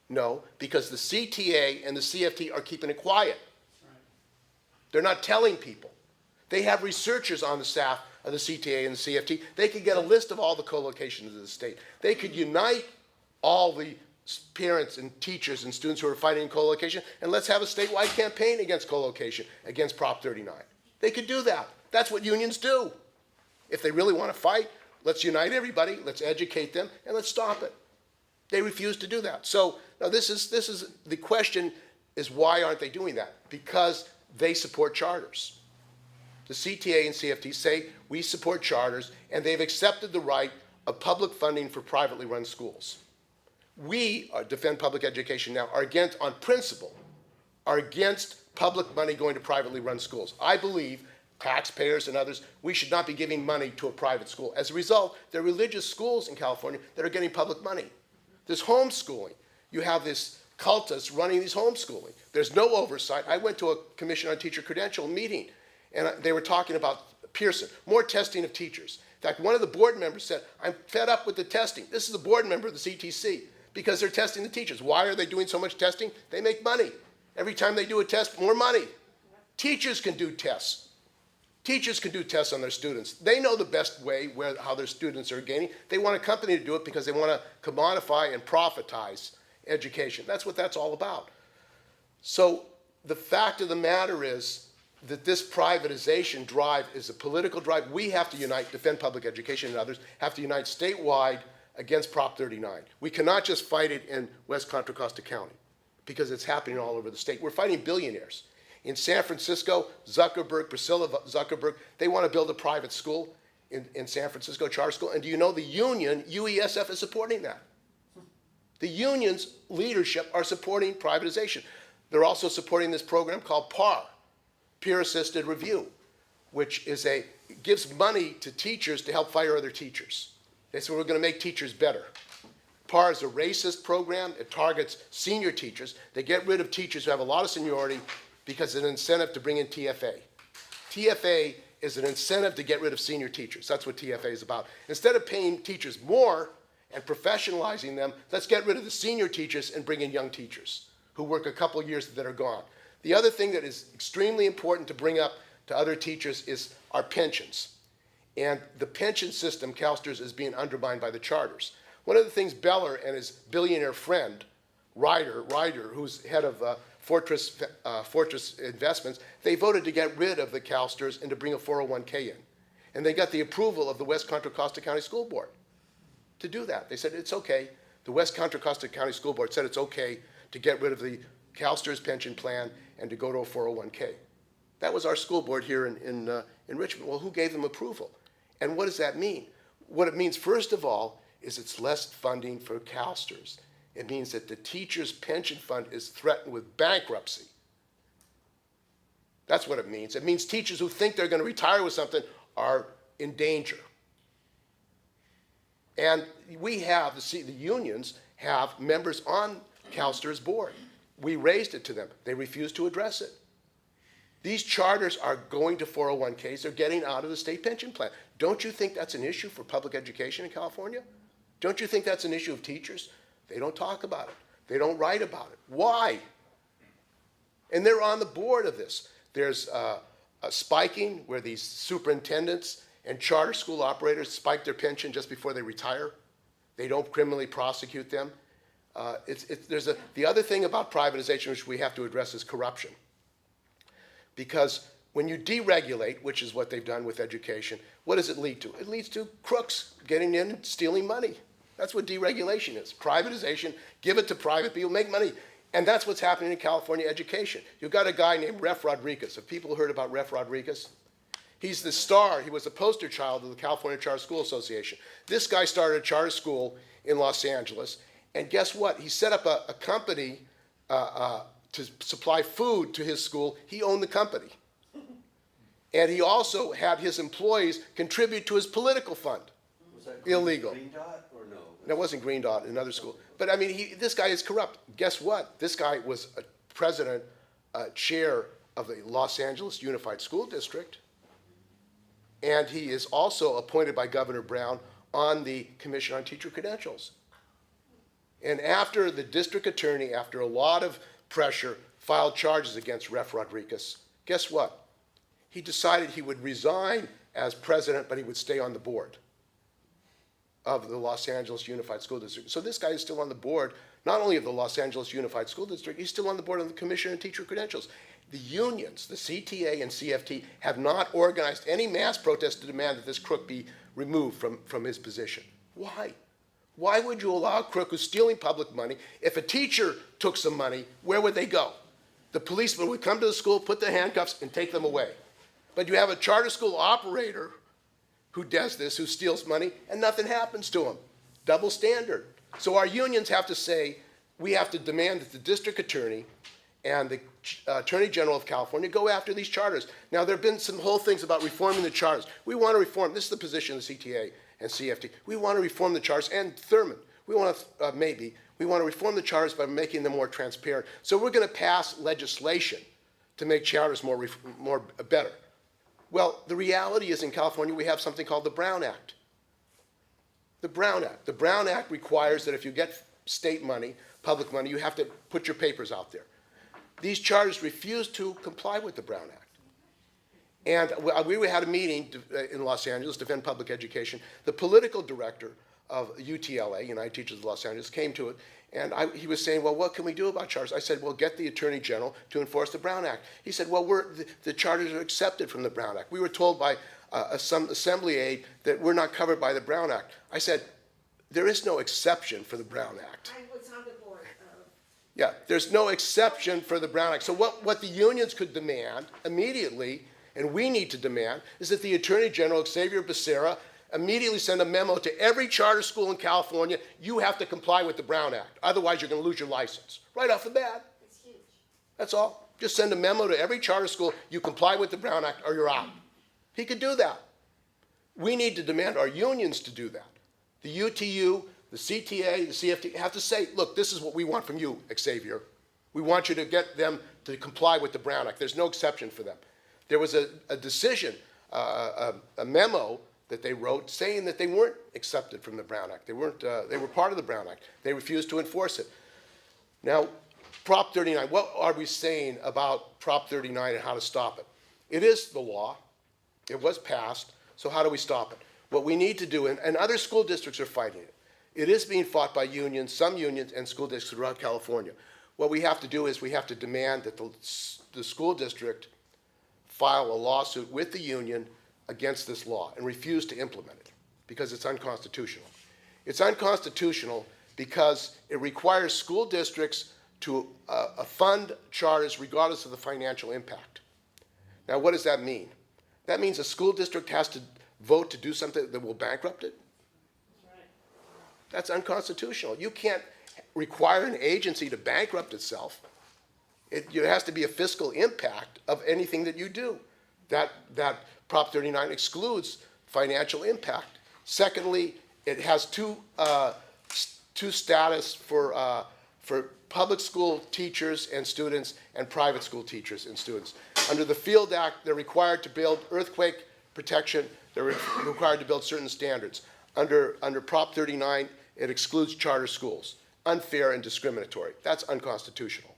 No, because the CTA and the CFT are keeping it quiet. They're not telling people. They have researchers on the staff of the CTA and the CFT. They could get a list of all the co-locations of the state. They could unite all the parents and teachers and students who are fighting co-location, and let's have a statewide campaign against co-location, against Prop 39. They could do that. That's what unions do. If they really want to fight, let's unite everybody, let's educate them, and let's stop it. They refuse to do that. So now this is the question is, why aren't they doing that? Because they support charters. The CTA and CFT say we support charters, and they've accepted the right of public funding for privately run schools. We defend public education now, are against, on principle, are against public money going to privately run schools. I believe taxpayers and others, we should not be giving money to a private school. As a result, there are religious schools in California that are getting public money. There's homeschooling. You have this cultists running these homeschooling. There's no oversight. I went to a Commission on Teacher Credential meeting, and they were talking about Pearson, more testing of teachers. In fact, one of the board members said, I'm fed up with the testing. This is a board member of the CTC because they're testing the teachers. Why are they doing so much testing? They make money. Every time they do a test, more money. Teachers can do tests. Teachers can do tests on their students. They know the best way how their students are gaining. They want a company to do it because they want to commodify and profitize education. That's what that's all about. So the fact of the matter is that this privatization drive is a political drive. We have to unite, Defend Public Education and others, have to unite statewide against Prop 39. We cannot just fight it in West Contra Costa County because it's happening all over the state. We're fighting billionaires. In San Francisco, Zuckerberg, Priscilla Zuckerberg, they want to build a private school in San Francisco, charter school. And do you know the union, UESF, is supporting that? The union's leadership are supporting privatization. They're also supporting this program called PAR, Peer Assisted Review, which is gives money to teachers to help fire other teachers. They said we're going to make teachers better. PAR is a racist program. It targets senior teachers. They get rid of teachers who have a lot of seniority because it's an incentive to bring in TFA. TFA is an incentive to get rid of senior teachers. That's what TFA is about. Instead of paying teachers more and professionalizing them, let's get rid of the senior teachers and bring in young teachers who work a couple of years that are gone. The other thing that is extremely important to bring up to other teachers is our pensions. And the pension system, CAL STRS, is being undermined by the charters. One of the things Beller and his billionaire friend, Ryder, who's head of Fortress Investments, they voted to get rid of the CAL STRS and to bring a 401k in. And they got the approval of the West Contra Costa County School Board to do that. They said it's okay. The West Contra Costa County School Board said it's okay to get rid of the CAL STRS pension plan and to go to a 401k. That was our school board here in Richmond. Well, who gave them approval? And what does that mean? What it means, first of all, is it's less funding for CAL STRS. It means that the teacher's pension fund is threatened with bankruptcy. That's what it means. It means teachers who think they're going to retire with something are in danger. And we have, the unions have members on CAL STRS board. We raised it to them. They refused to address it. These charters are going to 401ks. They're getting out of the state pension plan. Don't you think that's an issue for public education in California? Don't you think that's an issue of teachers? They don't talk about it. They don't write about it. Why? And they're on the board of this. There's a spiking where these superintendents and charter school operators spike their pension just before they retire. They don't criminally prosecute them. The other thing about privatization which we have to address is corruption. Because when you deregulate, which is what they've done with education, what does it lead to? It leads to crooks getting in and stealing money. That's what deregulation is. Privatization, give it to private people, make money. And that's what's happening in California education. You've got a guy named Ref Rodriguez. Have people heard about Ref Rodriguez? He's the star. He was a poster child of the California Charter School Association. This guy started a charter school in Los Angeles. And guess what? He set up a company to supply food to his school. He owned the company. And he also had his employees contribute to his political fund. Was that Illegal. Green Dot or no? No, it wasn't Green Dot, another school. But I mean, this guy is corrupt. Guess what? This guy was a president, chair of the Los Angeles Unified School District. And he is also appointed by Governor Brown on the Commission on Teacher Credentials. And after the district attorney, after a lot of pressure, filed charges against Ref Rodriguez, guess what? He decided he would resign as president, but he would stay on the board of the Los Angeles Unified School District. So this guy is still on the board, not only of the Los Angeles Unified School District, he's still on the board of the Commission on Teacher Credentials. The unions, the CTA and CFT, have not organized any mass protest to demand that this crook be removed from his position. Why? Why would you allow a crook who's stealing public money? If a teacher took some money, where would they go? The policeman would come to the school, put the handcuffs, and take them away. But you have a charter school operator who does this, who steals money, and nothing happens to him. Double standard. So our unions have to say, we have to demand that the district attorney and the Attorney General of California go after these charters. Now, there have been some whole things about reforming the charters. We want to reform, this is the position of the CTA and CFT. We want to reform the charters, and Thurman, we want to, we want to reform the charters by making them more transparent. So we're going to pass legislation to make charters better. Well, the reality is in California we have something called the Brown Act. The Brown Act. The Brown Act requires that if you get state money, public money, you have to put your papers out there. These charters refuse to comply with the Brown Act. And we had a meeting in Los Angeles, Defend Public Education. The political director of UTLA, United Teachers of Los Angeles, came to it, and he was saying, well, what can we do about charters? I said, well, get the Attorney General to enforce the Brown Act. He said, well, the charters are accepted from the Brown Act. We were told by some assembly aide that we're not covered by the Brown Act. I said, there is no exception for the Brown Act. I was on the board of. Yeah, there's no exception for the Brown Act. So what the unions could demand immediately, and we need to demand, is that the Attorney General, Xavier Becerra, immediately send a memo to every charter school in California, you have to comply with the Brown Act. Otherwise, you're going to lose your license. Right off the bat. It's huge. That's all. Just send a memo to every charter school, you comply with the Brown Act or you're out. He could do that. We need to demand our unions to do that. The UTU, the CTA, the CFT have to say, look, this is what we want from you, Xavier. We want you to get them to comply with the Brown Act. There's no exception for them. There was a decision, a memo that they wrote saying that they weren't accepted from the Brown Act. They weren't. They were part of the Brown Act. They refused to enforce it. Now, Prop 39, what are we saying about Prop 39 and how to stop it? It is the law. It was passed. So how do we stop it? What we need to do, and other school districts are fighting it. It is being fought by unions, some unions and school districts throughout California. What we have to do is we have to demand that the school district file a lawsuit with the union against this law and refuse to implement it because it's unconstitutional. It's unconstitutional because it requires school districts to fund charters regardless of the financial impact. Now, what does that mean? That means a school district has to vote to do something that will bankrupt it? That's unconstitutional. You can't require an agency to bankrupt itself. There has to be a fiscal impact of anything that you do. That Prop 39 excludes financial impact. Secondly, it has two status for public school teachers and students and private school teachers and students. Under the Field Act, they're required to build earthquake protection. They're required to build certain standards. Under Prop 39, it excludes charter schools. Unfair and discriminatory. That's unconstitutional.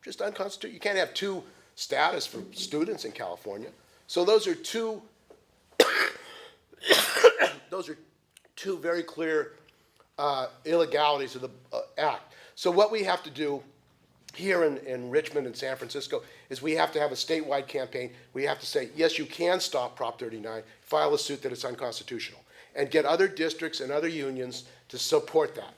Just unconstitutional. You can't have two status for students in California. So those are two very clear illegalities of the act. So what we have to do here in Richmond and San Francisco is we have to have a statewide campaign. We have to say, yes, you can stop Prop 39, file a suit that it's unconstitutional, and get other districts and other unions to support that,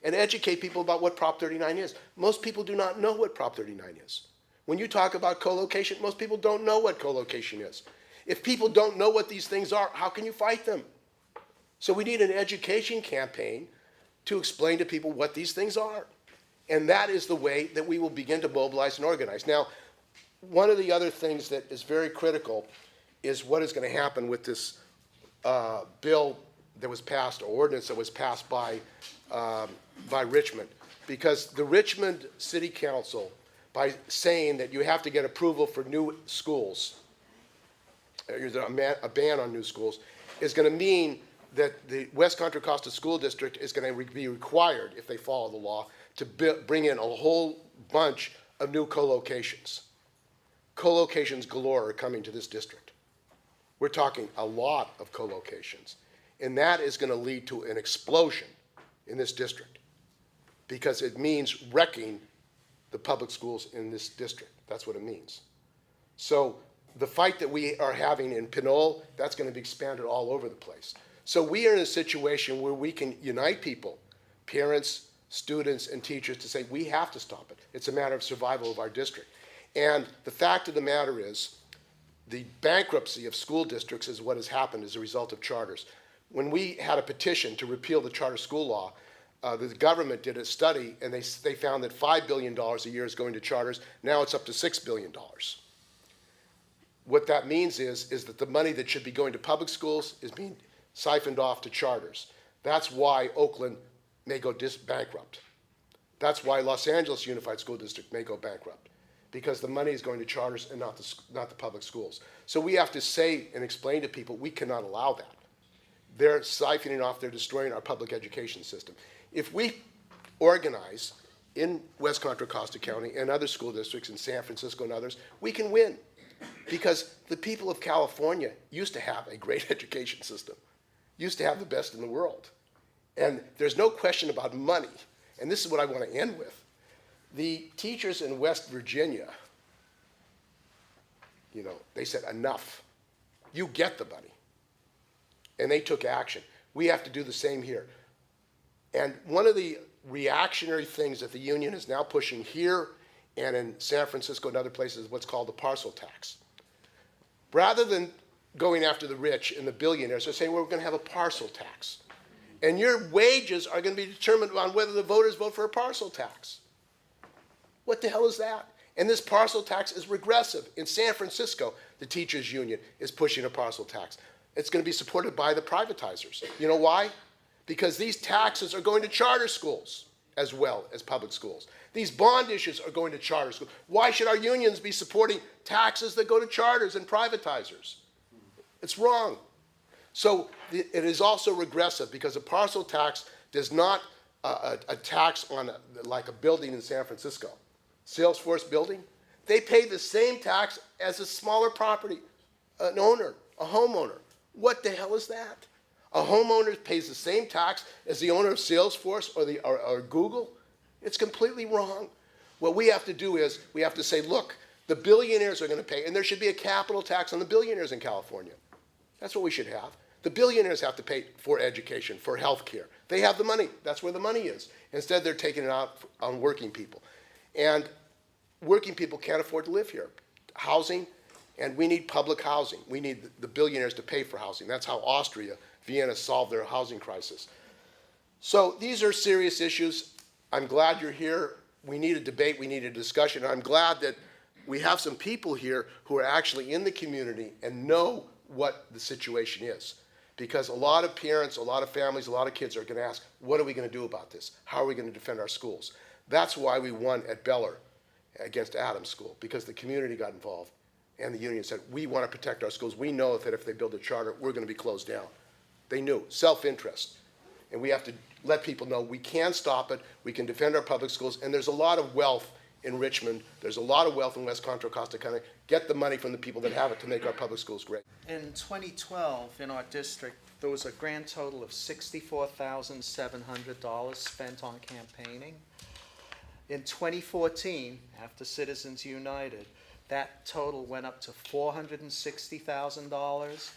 and educate people about what Prop 39 is. Most people do not know what Prop 39 is. When you talk about co-location, most people don't know what co-location is. If people don't know what these things are, how can you fight them? So we need an education campaign to explain to people what these things are. And that is the way that we will begin to mobilize and organize. Now, one of the other things that is very critical is what is going to happen with this bill that was passed, or ordinance that was passed by Richmond. Because the Richmond City Council, by saying that you have to get approval for new schools, there's a ban on new schools, is going to mean that the West Contra Costa School District is going to be required, if they follow the law, to bring in a whole bunch of new co-locations. Co-locations galore are coming to this district. We're talking a lot of co-locations. And that is going to lead to an explosion in this district because it means wrecking the public schools in this district. That's what it means. So the fight that we are having in Pinole, that's going to be expanded all over the place. So we are in a situation where we can unite people, parents, students, and teachers, to say we have to stop it. It's a matter of survival of our district. And the fact of the matter is the bankruptcy of school districts is what has happened as a result of charters. When we had a petition to repeal the charter school law, the government did a study, and they found that $5 billion a year is going to charters. Now it's up to $6 billion. What that means is that the money that should be going to public schools is being siphoned off to charters. That's why Oakland may go bankrupt. That's why Los Angeles Unified School District may go bankrupt, because the money is going to charters and not the public schools. So we have to say and explain to people, we cannot allow that. They're siphoning off, they're destroying our public education system. If we organize in West Contra Costa County and other school districts in San Francisco and others, we can win. Because the people of California used to have a great education system, used to have the best in the world. And there's no question about money. And this is what I want to end with. The teachers in West Virginia, you know, they said, enough. You get the money. And they took action. We have to do the same here. And one of the reactionary things that the union is now pushing here and in San Francisco and other places is what's called the parcel tax. Rather than going after the rich and the billionaires, they're saying, well, we're going to have a parcel tax. And your wages are going to be determined on whether the voters vote for a parcel tax. What the hell is that? And this parcel tax is regressive. In San Francisco, the teachers union is pushing a parcel tax. It's going to be supported by the privatizers. You know why? Because these taxes are going to charter schools as well as public schools. These bond issues are going to charter schools. Why should our unions be supporting taxes that go to charters and privatizers? It's wrong. So it is also regressive because a parcel tax does not a tax on like a building in San Francisco. Salesforce building, they pay the same tax as a smaller property, an owner, a homeowner. What the hell is that? A homeowner pays the same tax as the owner of Salesforce or Google. It's completely wrong. What we have to do is we have to say, look, the billionaires are going to pay, and there should be a capital tax on the billionaires in California. That's what we should have. The billionaires have to pay for education, for health care. They have the money. That's where the money is. Instead, they're taking it out on working people. And working people can't afford to live here. Housing, and we need public housing. We need the billionaires to pay for housing. That's how Austria, Vienna solved their housing crisis. So these are serious issues. I'm glad you're here. We need a debate. We need a discussion. I'm glad that we have some people here who are actually in the community and know what the situation is. Because a lot of parents, a lot of families, a lot of kids are going to ask, what are we going to do about this? How are we going to defend our schools? That's why we won at Beller against Adams School, because the community got involved and the union said, we want to protect our schools. We know that if they build a charter, we're going to be closed down. They knew, self-interest. And we have to let people know we can stop it, we can defend our public schools, and there's a lot of wealth in Richmond, there's a lot of wealth in West Contra Costa County. Get the money from the people that have it to make our public schools great. In 2012, in our district, there was a grand total of $64,700 spent on campaigning. In 2014, after Citizens United, that total went up to $460,000.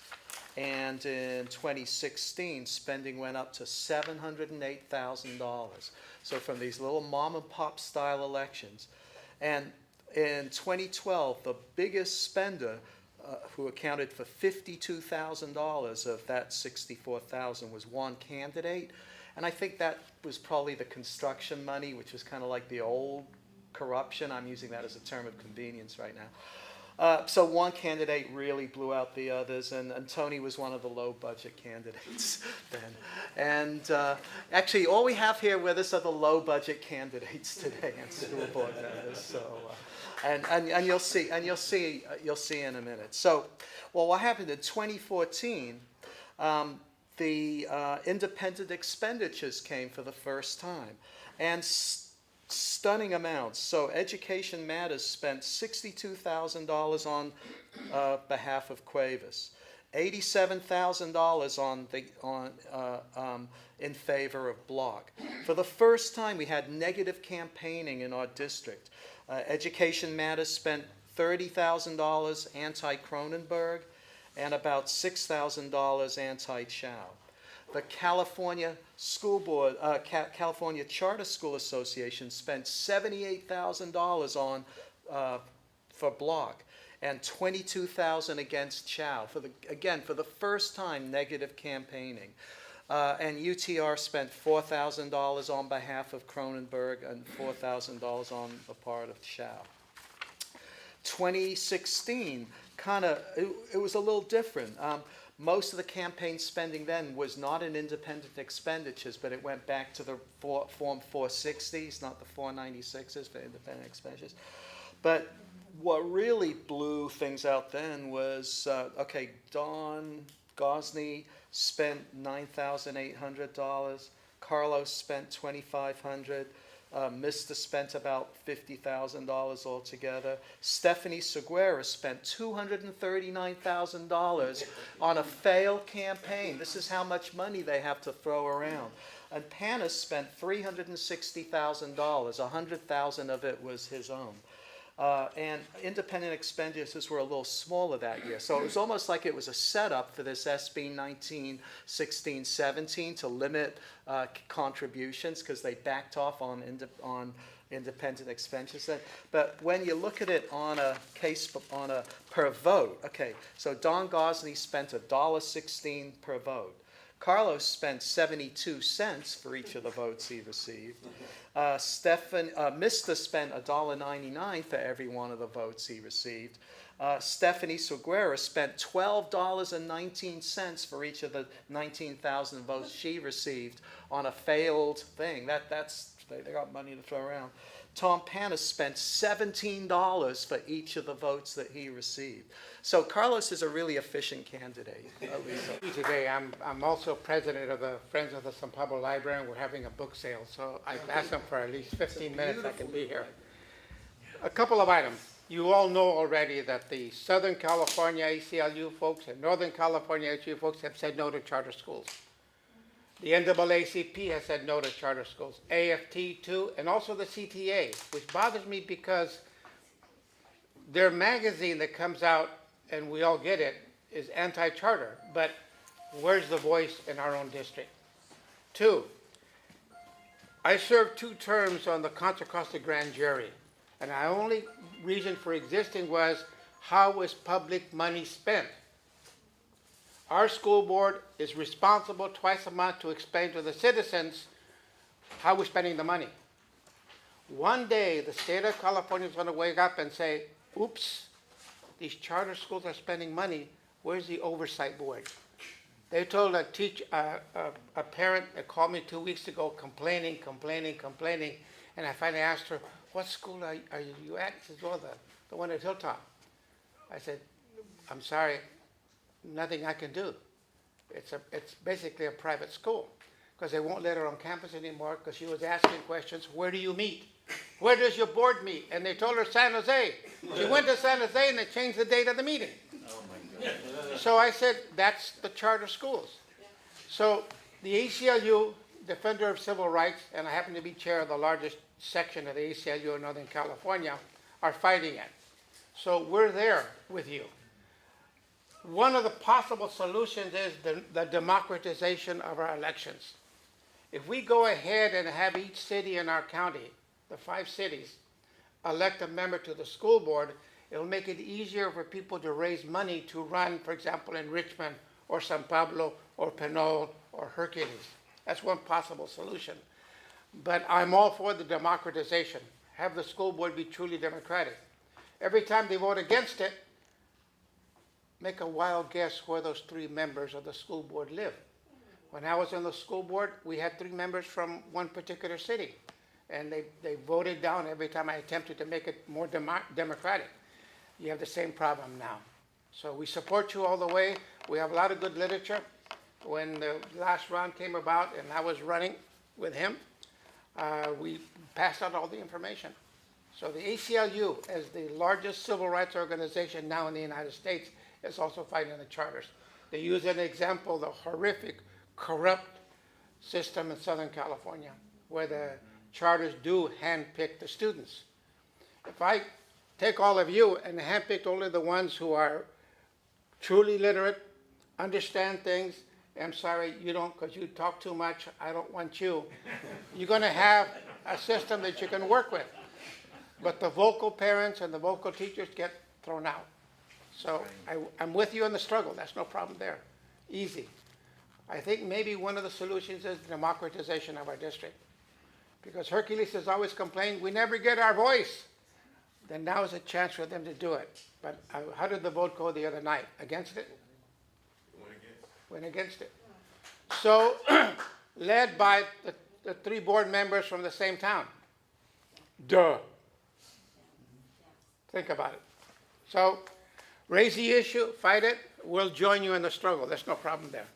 And in 2016, spending went up to $708,000. So from these little mom and pop style elections. And in 2012, the biggest spender who accounted for $52,000 of that $64,000 was one candidate. And I think that was probably the construction money, which was kind of like the old corruption. I'm using that as a term of convenience right now. So one candidate really blew out the others, and Tony was one of the low-budget candidates then. And actually, all we have here with us are the low-budget candidates today and school board members. So, and you'll see in a minute. So, well, what happened in 2014? The independent expenditures came for the first time, and stunning amounts. So Education Matters spent $62,000 on behalf of Cuevas, $87,000 in favor of Block. For the first time, we had negative campaigning in our district. Education Matters spent $30,000 anti-Cronenberg and about $6,000 anti-Chow. The California School Board, California Charter School Association spent $78,000 on for Block and $22,000 against Chow. For the first time, negative campaigning. And UTR spent $4,000 on behalf of Cronenberg and $4,000 on the part of Chow. 2016, it was a little different. Most of the campaign spending then was not in independent expenditures, but it went back to the Form 460s, not the 496s for independent expenditures. But what really blew things out then was, okay, Don Gosney spent $9,800. Carlos spent $2,500. Mr. spent about $50,000 altogether. Stephanie Seguera spent $239,000 on a failed campaign. This is how much money they have to throw around. And Panis spent $360,000. $100,000 of it was his own. And independent expenditures were a little smaller that year. So it was almost like it was a setup for this SB 1916-17 to limit contributions because they backed off on independent expenditures. But when you look at it on a per vote, okay, so Don Gosney spent $1.16 per vote. Carlos spent 72 cents for each of the votes he received. Mr. spent $1.99 for every one of the votes he received. Stephanie Seguera spent $12.19 for each of the 19,000 votes she received on a failed thing. They got money to throw around. Tom Panis spent $17 for each of the votes that he received. So Carlos is a really efficient candidate. Today, I'm also president of the Friends of the San Pablo Library, and we're having a book sale. So I've asked them for at least 15 minutes I can be here. A couple of items. You all know already that the Southern California ACLU folks and Northern California ACLU folks have said no to charter schools. The NAACP has said no to charter schools, AFT too, and also the CTA, which bothers me because their magazine that comes out, and we all get it, is anti-charter, but where's the voice in our own district? Two, I served 2 terms on the Contra Costa Grand Jury, and the only reason for existing was how is public money spent? Our school board is responsible twice a month to explain to the citizens how we're spending the money. One day, the state of California is going to wake up and say, oops, these charter schools are spending money. Where's the oversight board? They told a parent that called me 2 weeks ago complaining, and I finally asked her, what school are you at? She says, well, the one at Hilltop. I said, I'm sorry, nothing I can do. It's basically a private school because they won't let her on campus anymore because she was asking questions. Where do you meet? Where does your board meet? And they told her San Jose. She went to San Jose and they changed the date of the meeting. Oh my God. So I said, that's the charter schools. So the ACLU, Defender of Civil Rights, and I happen to be chair of the largest section of the ACLU in Northern California, are fighting it. So we're there with you. One of the possible solutions is the democratization of our elections. If we go ahead and have each city in our county, the 5 cities, elect a member to the school board, it'll make it easier for people to raise money to run, for example, in Richmond or San Pablo or Pinole or Hercules. That's one possible solution. But I'm all for the democratization. Have the school board be truly democratic. Every time they vote against it, make a wild guess where those 3 members of the school board live. When I was on the school board, we had 3 members from one particular city. And they voted down every time I attempted to make it more democratic. You have the same problem now. So we support you all the way. We have a lot of good literature. When the last round came about and I was running with him, we passed out all the information. So the ACLU, as the largest civil rights organization now in the United States, is also fighting the charters. They use an example, the horrific, corrupt system in Southern California, where the charters do handpick the students. If I take all of you and handpick only the ones who are truly literate, understand things, I'm sorry, you don't, because you talk too much, I don't want you. You're going to have a system that you can work with. But the vocal parents and the vocal teachers get thrown out. So I'm with you in the struggle. That's no problem there. Easy. I think maybe one of the solutions is democratization of our district. Because Hercules has always complained, we never get our voice. Then now is a chance for them to do it. But how did the vote go the other night? Against it? Went against it. So, led by the 3 board members from the same town. Duh. Think about it. So raise the issue, fight it. We'll join you in the struggle. There's no problem there.